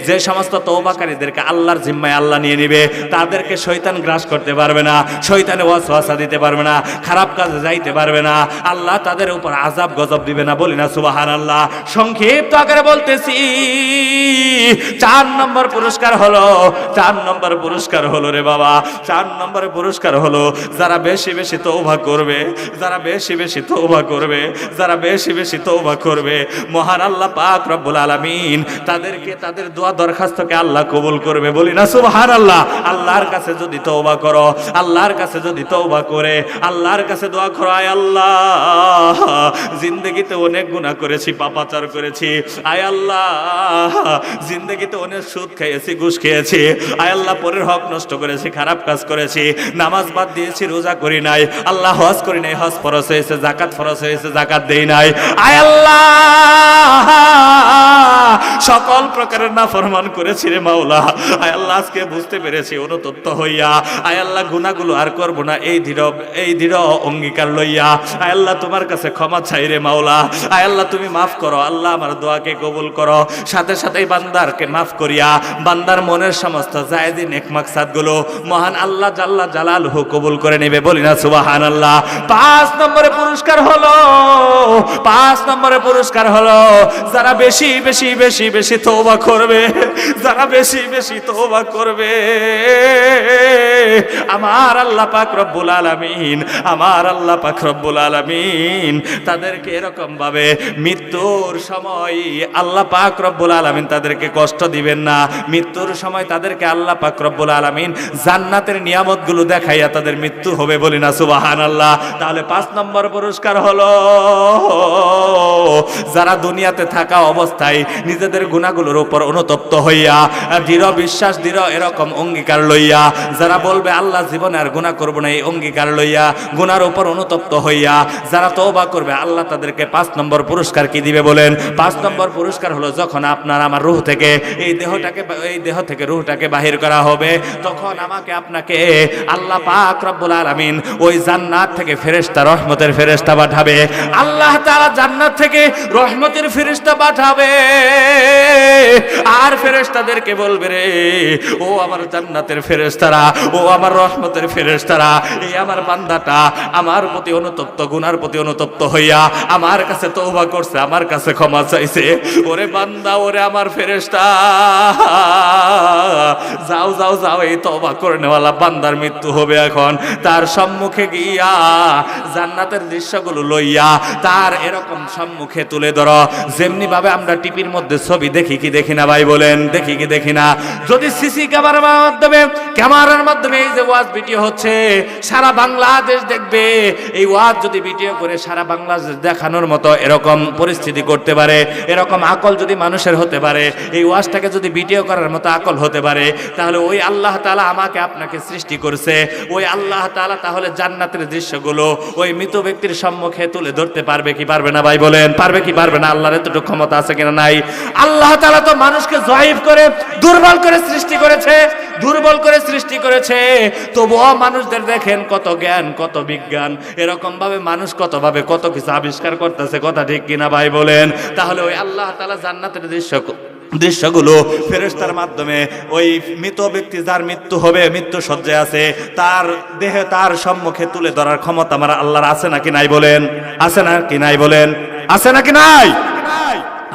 যে সমস্ত তওবাকারীদেরকে আল্লাহর জিম্মায় আল্লাহ নিয়ে নিবে, তাদেরকে শয়তান গ্রাস করতে পারবে না, শয়তানে ওয়াসওয়াসা দিতে পারবে না, খারাপ কাজে যাইতে পারবে না, আল্লাহ তাদের উপর আযাব গজব দিবে না, বলি না সুবহানাল্লাহ। সংক্ষিপ্ত আকারে বলতেছি, 4 নম্বর পুরস্কার হলো রে বাবা, 4 নম্বর পুরস্কার হলো যারা বেশি বেশি তওবা করবে, মহান আল্লাহ পাক রব্বুল আলামিন তাদেরকে তাদের দোয়া দরখাস্তকে আল্লাহ কবুল করবে, বলি না সুবহানাল্লাহ। আল্লাহর কাছে যদি তওবা করো, আল্লাহর কাছে যদি তওবা করে আল্লাহর কাছে দোয়া করো, আয় আল্লাহ জিন্দেগিতে অনেক গুনাহ করেছি, পাপাচার করেছি, আয় আল্লাহ জিন্দেগিতে অনেক সুদ খেয়েছি, ঘুষ খেয়েছি, আয় আল্লাহ পরের হক নষ্ট করেছি, খারাপ কাজ করেছি, নামাজ বাদ দিয়েছি, রোজা করি নাই, আল্লাহ হজ করি নাই, হজ ফরজ হয়েছে, যাকাত ফরজ হয়েছে, যাকাত দেই নাই, আয় আল্লাহ সকল প্রকারের নাফরমান করেছি রে মাওলা, আয় আল্লাহ আজকে বুঝতে পেরেছি অনুতপ্ত হইয়া, আয় আল্লাহ গুনাহগুলো আর করব না, এই দৃঢ় অঙ্গীকার লইয়া আয় আল্লাহ তোমার কাছে ক্ষমা চাই রে মাওলা। আয় আল্লাহ তুমি মাফ করো, আল্লাহ আমার দোয়াকে কবুল করো। সাথে সাথেই বান্দারকে মাফ করিয়া বান্দার মনের সমস্ত জায়েজি নেক মাকসাদগুলো মহান আল্লাহ জাল্লা জালালহু কবুল করে নেবে, বলি না সুবহানাল্লাহ। 5 নম্বরে পুরস্কার হলো যারা বেশি বেশি বেশি বেশি তওবা করবে, যারা বেশি বেশি তওবা করবে, আমার আল্লাহ পাক রব্বুল আলামিন তাদেরকে এরকম ভাবে মৃত্যুর সময় আল্লাহ পাক রব্বুল আলামিন তাদেরকে কষ্ট দিবেন না। মৃত্যুর সময় তাদেরকে আল্লাহ পাক রব্বুল আলামিন জান্নাতের নিয়ামতগুলো দেখাইয়া তাদের মৃত্যু হবে, বলি না সুবহানাল্লাহ। তাহলে 5 নম্বর পুরস্কার হলো যারা দুনিয়াতে থাকা অবস্থায় নিজেদের গুনাহগুলোর উপর অনুতপ্ত হইয়া দৃঢ় বিশ্বাস, দৃঢ় এরকম অঙ্গীকার লইয়া যারা বলবে আল্লাহ জীবনে আর গুনাহ করব না, এই অঙ্গীকার লইয়া গুনার উপর অনুতপ্ত হইয়া যারা তওবা করবে, আল্লাহ তাদেরকে 5 নম্বর পুরস্কার কি দিবে বলেন? 5 নম্বর পুরস্কার হলো যখন আপনার আমার রূহ থেকে এই দেহ থেকে রূহটাকে বাহির করা হবে, তখন আমাকে আপনাকে আল্লাহ পাক রব্বুল আলামিন ওই জান্নাত থেকে ফেরেশতা, রহমতের ফেরেশতা পাঠাবে। আল্লাহ তাআলা জান্নাত থেকে রহমতের ফেরেশতা পাঠাবে আর ফেরেশতাদেরকে বলবে, রে ও আমার জান্নাতের ফেরেশতারা, ও আমার রহমতের ফেরেশতারা, এই আমার বান্দাটা আমার প্রতি অনুতপ্ত, গুনার প্রতি অনুতপ্ত হইয়া আমার কাছে তওবা করছে, আমার কাছে ক্ষমা চাইছে, ওরে বান্দা, ওরে আমার ফেরেশতা, যাও যাও যাও, এই তওবা করনেওয়ালা বান্দার মৃত্যু হবে এখন, তার সম্মুখে গিয়া জান্নাতের দৃশ্যগুলো লইয়া তার এরকম সম্মুখে তুলে ধরো, যেমনি ভাবে আমরা টিভির মধ্যে ছবি দেখি কি দেখি না ভাই বলেন, দেখি কি দেখি না? যদি সিসি ক্যামেরার মাধ্যমে এই যে ওয়াজ ভিডিও হচ্ছে সারা বাংলাদেশ দেখবে, এই ওয়াজ যদি ভিডিও করে সারা বাংলাদেশ দেখানোর মতো এরকম পরিস্থিতি করতে পারে, এরকম আকল যদি মানুষের হতে পারে, এই ওয়াজটাকে যদি ভিডিও করার মতো আকল হতে পারে, তাহলে ওই আল্লাহ তাআলা আমাকে আপনাকে সৃষ্টি করছে, ওই আল্লাহ তাআলা তাহলে জান্নাতের দৃশ্যগুলো ওই মৃত ব্যক্তির সম্মুখে তুলে ধরতে পারবে কি পারবে না ভাই বলেন? পারবে কি পারবে না? আল্লাহর এতটুকু ক্ষমতা আছে কিনা? নাই। আল্লাহ তাআলা তো মানুষকে জয়ীফ করে, দুর্বল করে সৃষ্টি করেছে, তবুও মানুষদের দেখেন কত জ্ঞান, কত বিজ্ঞান, এরকম ভাবে মানুষ কত ভাবে কত কিছু আবিষ্কার করতেছে, কথা ঠিক কিনা ভাই বলেন? তাহলে ওই আল্লাহ তাআলা জান্নাতের দৃশ্য দৃশ্যগুলো ফেরেশতার মাধ্যমে ওই মৃত ব্যক্তি যার মৃত্যু হবে, মৃত্যু সজ্জায় আছে, তার দেহে তার সম্মুখে তুলে ধরার ক্ষমতা আমার আল্লাহর আছে নাকি নাই বলেন? আছে নাকি নাই বলেন? আছে নাকি নাই?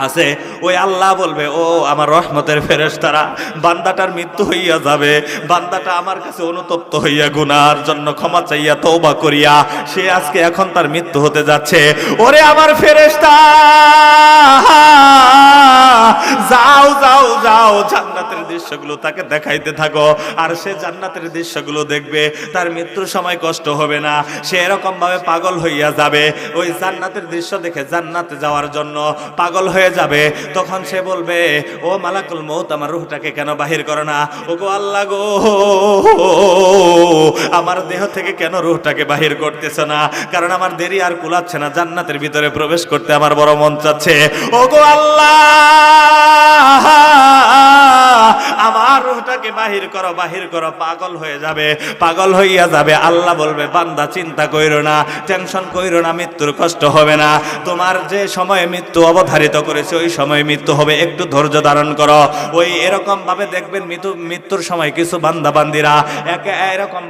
আছে। ওই আল্লাহ বলবে, ও আমার রহমতের ফেরেশতারা, বান্দাটার মৃত্যু হইয়া যাবে, বান্দাটা আমার কাছে অনুতপ্ত হইয়া গুনার জন্য ক্ষমা চাইয়া তওবা করিয়া সে আজকে এখন তার মৃত্যু হতে যাচ্ছে। ওরে আমার ফেরেশতা, যাও যাও যাও, জান্নাতের দৃশ্যগুলো তাকে দেখাইতে থাকো। আর সে জান্নাতের দৃশ্যগুলো দেখবে, তার মৃত্যুর সময় কষ্ট হবে না, সে এরকম ভাবে পাগল হইয়া যাবে, ওই জান্নাতের দৃশ্য দেখে জান্নাতে যাওয়ার জন্য পাগল হয়ে যাবে। তখন সে বলবে, ও মালাকুল মউত, আমার রূহটাকে কেন বাহির করো না? ও গো আল্লাহ গো, আমার দেহ থেকে কেন রূহটাকে বাহির করতেছ না? কারণ আমার দেরি আর কুলাচ্ছে না, জান্নাতের ভিতরে প্রবেশ করতে আমার বড় মন চাচ্ছে। ও গো আল্লাহ, আমার রূহটাকে বাহির করো, বাহির করো। পাগল হয়ে যাবে, পাগল হইয়া যাবে। আল্লাহ বলবে, বান্দা চিন্তা কইরো না, টেনশন কইরো না, মৃত্যুর কষ্ট হবে না। তোমার যে সময়ে মৃত্যু অবধারিত করেছে ওই সময় মৃত্যু হবে, একটু ধৈর্য ধারণ করো। ওই এরকম ভাবে দেখবেন মৃত্যুর সময় কিছু বান্দা বান্দিরা এরকম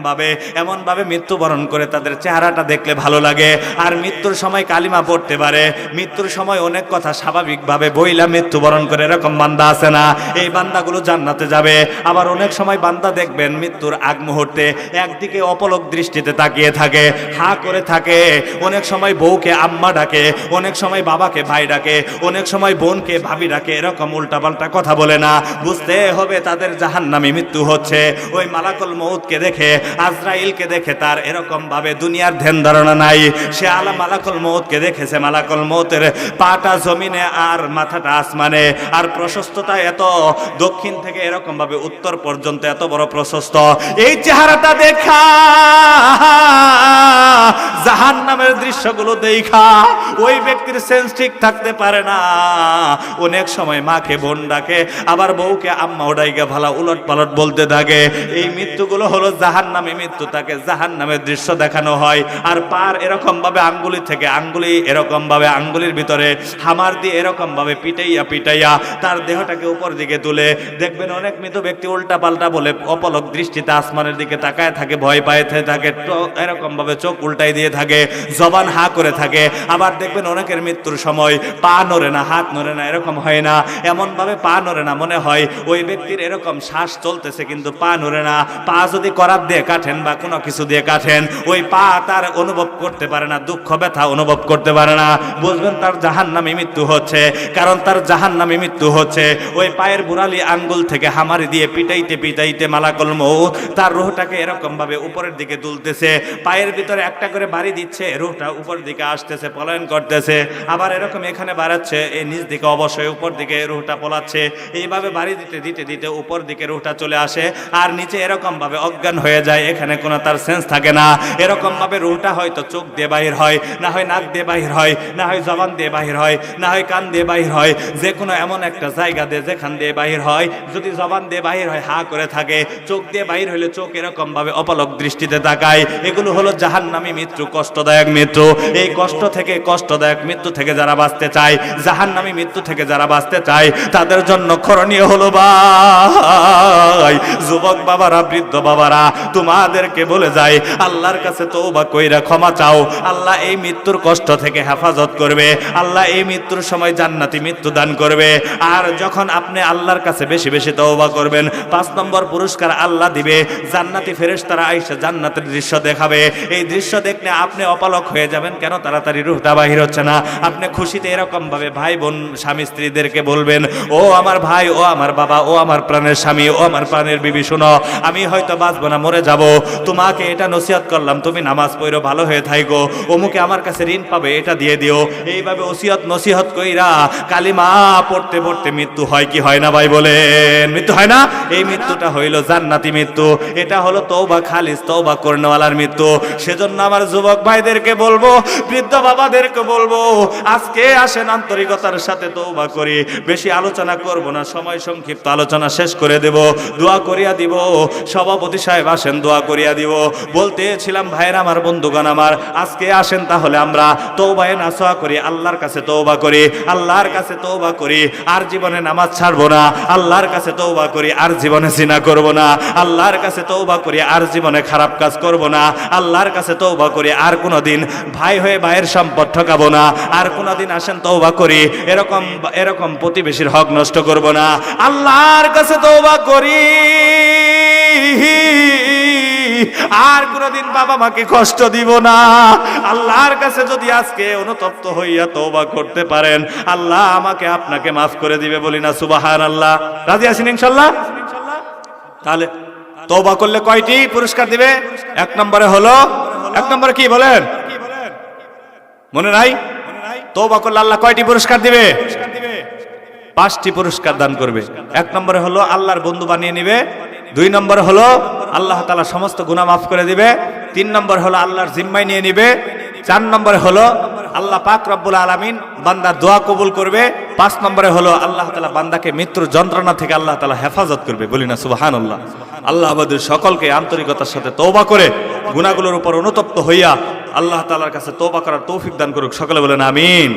ভাবে এমন ভাবে মৃত্যুবরণ করে তাদের চেহারাটা দেখলে ভালো লাগে। আর মৃত্যুর সময় কালিমা পড়তে পারে, মৃত্যুর সময় অনেক কথা স্বাভাবিকভাবে বইলা মৃত্যুবরণ করে, এরকম বান্দা আছে না? এই বান্দাগুলো জান্নাতে যাবে। আবার অনেক সময় বান্দা দেখবেন মৃত্যুর আগ মুহূর্তে একদিকে অপলক দৃষ্টিতে তাকিয়ে থাকে, হা করে থাকে। অনেক সময় বউকে আম্মা ডাকে, অনেক সময় বাবাকে ভাই ডাকে, অনেক সময় বোনকে ভাবি ডাকে, এরকম উল্টাপাল্টা কথা বলে না। বুঝতে হবে তাদের জাহান্নামী মৃত্যু হচ্ছে। ওই মালাকুল মউতকে দেখে, আজরাইলকে দেখে তার এরকম ভাবে দুনিয়ার ধ্যান ধারণা নাই। সে মালাকুল মউতকে দেখেছে, মালাকুল মউতের পাটা জমিনে আর মাথাটা আসমানে, আর প্রশস্ততা এত, দক্ষিণ থেকে এরকম ভাবে উত্তর পর্যন্ত এত বড় প্রশস্ত। এই চেহারাটা দেখা, জাহান্নামের দৃশ্যগুলো দেখা ওই ব্যক্তির সেন্স ঠিক থাকতে পারে না। অনেক সময় মাকে বোন ডাকে, আবার বউকে আম্মা ওডাইকে ভালা উলট পালট বলতে থাকে। এই মৃত্যুগুলো হলো জাহান্নামী মৃত্যু, তাকে জাহান্নামের দৃশ্য দেখানো হয়। আর পার এরকম ভাবে আঙ্গুলি থেকে আঙ্গুলি, এরকম ভাবে আঙ্গুলির ভিতরে হামার দিয়ে এরকম ভাবে পিটাইয়া পিটাইয়া তার দেহটাকে উপর দিকে তুলে। দেখবেন অনেক মৃত ব্যক্তি উল্টা পাল্টা বলে অপলক দৃষ্টিতে আসমানের দিকে তাকায় থাকে, ভয় পায় থাকে, এরকম ভাবে চোখ উল্টাই দিয়ে থাকে, জবান হা করে থাকে। আবার দেখবেন অনেকের মৃত্যুর সময় পা নড়ে না, হাত নড়ে না, এরকম হয় না। এমন ভাবে পা নড়ে না, মনে হয় ওই ব্যক্তির এরকম শ্বাস চলতেছে কিন্তু পা নড়ে না। পা যদি করাত দিয়ে কাটেন বা কোনো কিছু দিয়ে কাটেন, ওই পা তার অনুভব করতে পারে না, দুঃখ ব্যথা অনুভব করতে পারে না। বুঝবেন তার জাহান্নামী মৃত্যু হচ্ছে। কারণ তার জাহান্নামী মৃত্যু হচ্ছে ওই পায়ের বুড়ালি আঙ্গুল থেকে হামারি দিয়ে পিটাইতে পিটাইতে মালাকুল মউত তার রূহটাকে এরকম ভাবে উপরের দিকে তুলতেছে। পায়ের ভিতরে একটা করে বাড়ি দিচ্ছে, রূহটা উপর দিকে আসতেছে, পলায়ন করতেছে। আবার এরকম এখানে বাড়াচ্ছে, এই নিচ দিকে অবশ্যই উপর দিকে রূহটা পলাচ্ছে। এইভাবে বাড়ি দিতে দিতে দিতে উপর দিকে রূহটা চলে আসে, আর নিচে এরকম ভাবে অজ্ঞান হয়ে যায়। এখানে কোনো তার সেন্স থাকে না। এরকম ভাবে রূহটা হয়তো চোখ দিয়ে বাহির হয়, না হয় নাক দিয়ে বাহির হয়, না হয় জবান দিয়ে বাহির হয়, না হয় কান দিয়ে বাহির হয়। যে কোনো এমন একটা জায়গা দিয়ে যেখান দিয়ে বাহির হয়। যদি জবান দিয়ে বাহির হয় হা করে থাকে, চোখ দিয়ে বাহির হইলে চোখ এরকম ভাবে অপলক দৃষ্টিতে তাকায়। এগুলো হলো জাহান্নামী মৃত্যু, কষ্টদায়ক মৃত্যু। এই কষ্টদায়ক মৃত্যু থেকে যারা বাঁচতে চায়, জাহান্নামী মৃত্যু থেকে যারা বাঁচতে চায়, তাদের জন্য করণীয় হলো ভাই, যুবক বাবারা, বৃদ্ধ বাবারা, তোমাদেরকে বলে যায় আল্লাহর কাছে তওবা কইরা ক্ষমা চাও। আল্লাহ এই মৃত্যুর কষ্ট থেকে হেফাজত করবে, আল্লাহ এই মৃত্যুর সময় জান্নাতি মৃত্যু দান করবে। আর যখন আপনি আল্লাহর কাছে বেশি বেশি তওবা করবেন, 5 নম্বর পুরস্কার আল্লাহ দিবে। জান্নাতি ফেরেশতারা আইসা জান্নাতের দৃশ্য দেখাবে। এই দৃশ্য দেখলে আপনি অপলক হয়ে যাবেন, কেন তাড়াতাড়ি রূহটা বাহির হচ্ছে না। আপনি খুশিতে এরকম ভাবে ভাই বোন স্বামী স্ত্রীদেরকে বলবেন, ও আমার ভাই, ও আমার বাবা, ও আমার প্রাণের স্বামী, ও আমার প্রাণের বিবি, শুনো, আমি হয়তো বাঁচবো না, মরে যাব। তোমাকে এটা নসিহত করলাম, তুমি নামাজ পড়ো, ভালো হয়ে থাইকো। অমুকে আমার কাছে ঋণ পাবে, এটা দিয়ে দিও। এইভাবে ওসিয়ত নসিহত কইরা কালিমা পড়তে পড়তে মৃত্যু হয় কি হয় না ভাই বলেন? মৃত্যু হয় না? এই মৃত্যুটা হইল জান্নাতি মৃত্যু। এটা হলো তওবা খালিস, তওবা করনেওয়ালার মৃত্যু। সেজন্য আমার যুবক ভাইদেরকে বলবো, বৃদ্ধ বাবাদেরকে বলবো, আজকে আসেন আন্তরিকতার সাথে তওবা করি। বেশি আলোচনা করব না, সময় সংক্ষিপ্ত, আলোচনা শেষ করে দেব। দোয়া করিয়া দিব, সভাপতি সাহেব আসেন, দোয়া করিয়া দিব। বলতেছিলাম ভাইরা আমার, বন্ধুগণ আমার, আজকে আসেন তাহলে আমরা তওবায়ে নাসুহা করি, আল্লাহর কাছে তওবা করি, আল্লাহর কাছে কাছে তওবা করি আর জীবনে নামাজ ছাড়বো না, আল্লাহর কাছে তওবা করি আর জীবনে জিনা করব না, আল্লাহর কাছে তওবা করি আর জীবনে খারাপ কাজ করব না, আল্লাহর কাছে তওবা করি আর কোনোদিন ভাই হয়ে ভাইয়ের সম্পদ ঠকাবো না, আর কোনোদিন আসেন তওবা করি এরকম প্রতিবেশীর হক নষ্ট করব না, আল্লাহর কাছে তওবা করি আর কোনদিন বাবা মাকে কষ্ট দিব না। আল্লাহর কাছে যদি আজকে অনুতপ্ত হইয়া তওবা করতে পারেন, আল্লাহ আমাকে আপনাকে মাফ করে দিবে, বলি না সুবহানাল্লাহ। রাজি আছেন ইনশাআল্লাহ? তাহলে তওবা করলে কয়টি পুরস্কার দিবে? এক নম্বরে কি বলেন, মনে নাই? তওবা করলে আল্লাহ কয়টি পুরস্কার দিবে? 5টি পুরস্কার দান করবে। এক নম্বরে হলো আল্লাহর বন্ধু বানিয়ে নিবে, 2 নম্বরে হলো আল্লাহ তাআলা সমস্ত গুনাহ মাফ করে দিবে, 3 নম্বর হলো আল্লাহর জিম্মায় নিয়ে নিবে, 4 নম্বরে হলো আল্লাহ পাক রব্বুল আলামিন বান্দার দোয়া কবুল করবে, 5 নম্বরে হলো আল্লাহ তাআলা বান্দাকে মৃত্যুর যন্ত্রণা থেকে আল্লাহ তাআলা হেফাজত করবে, বলি না সুবহানাল্লাহ। আল্লাহ আমাদের সকলকে আন্তরিকতার সাথে তওবা করে গুনাহগুলোর উপর অনুতপ্ত হইয়া আল্লাহ তাআলার কাছে তওবা করার তৌফিক দান করুক, সকলে বলেন আমিন।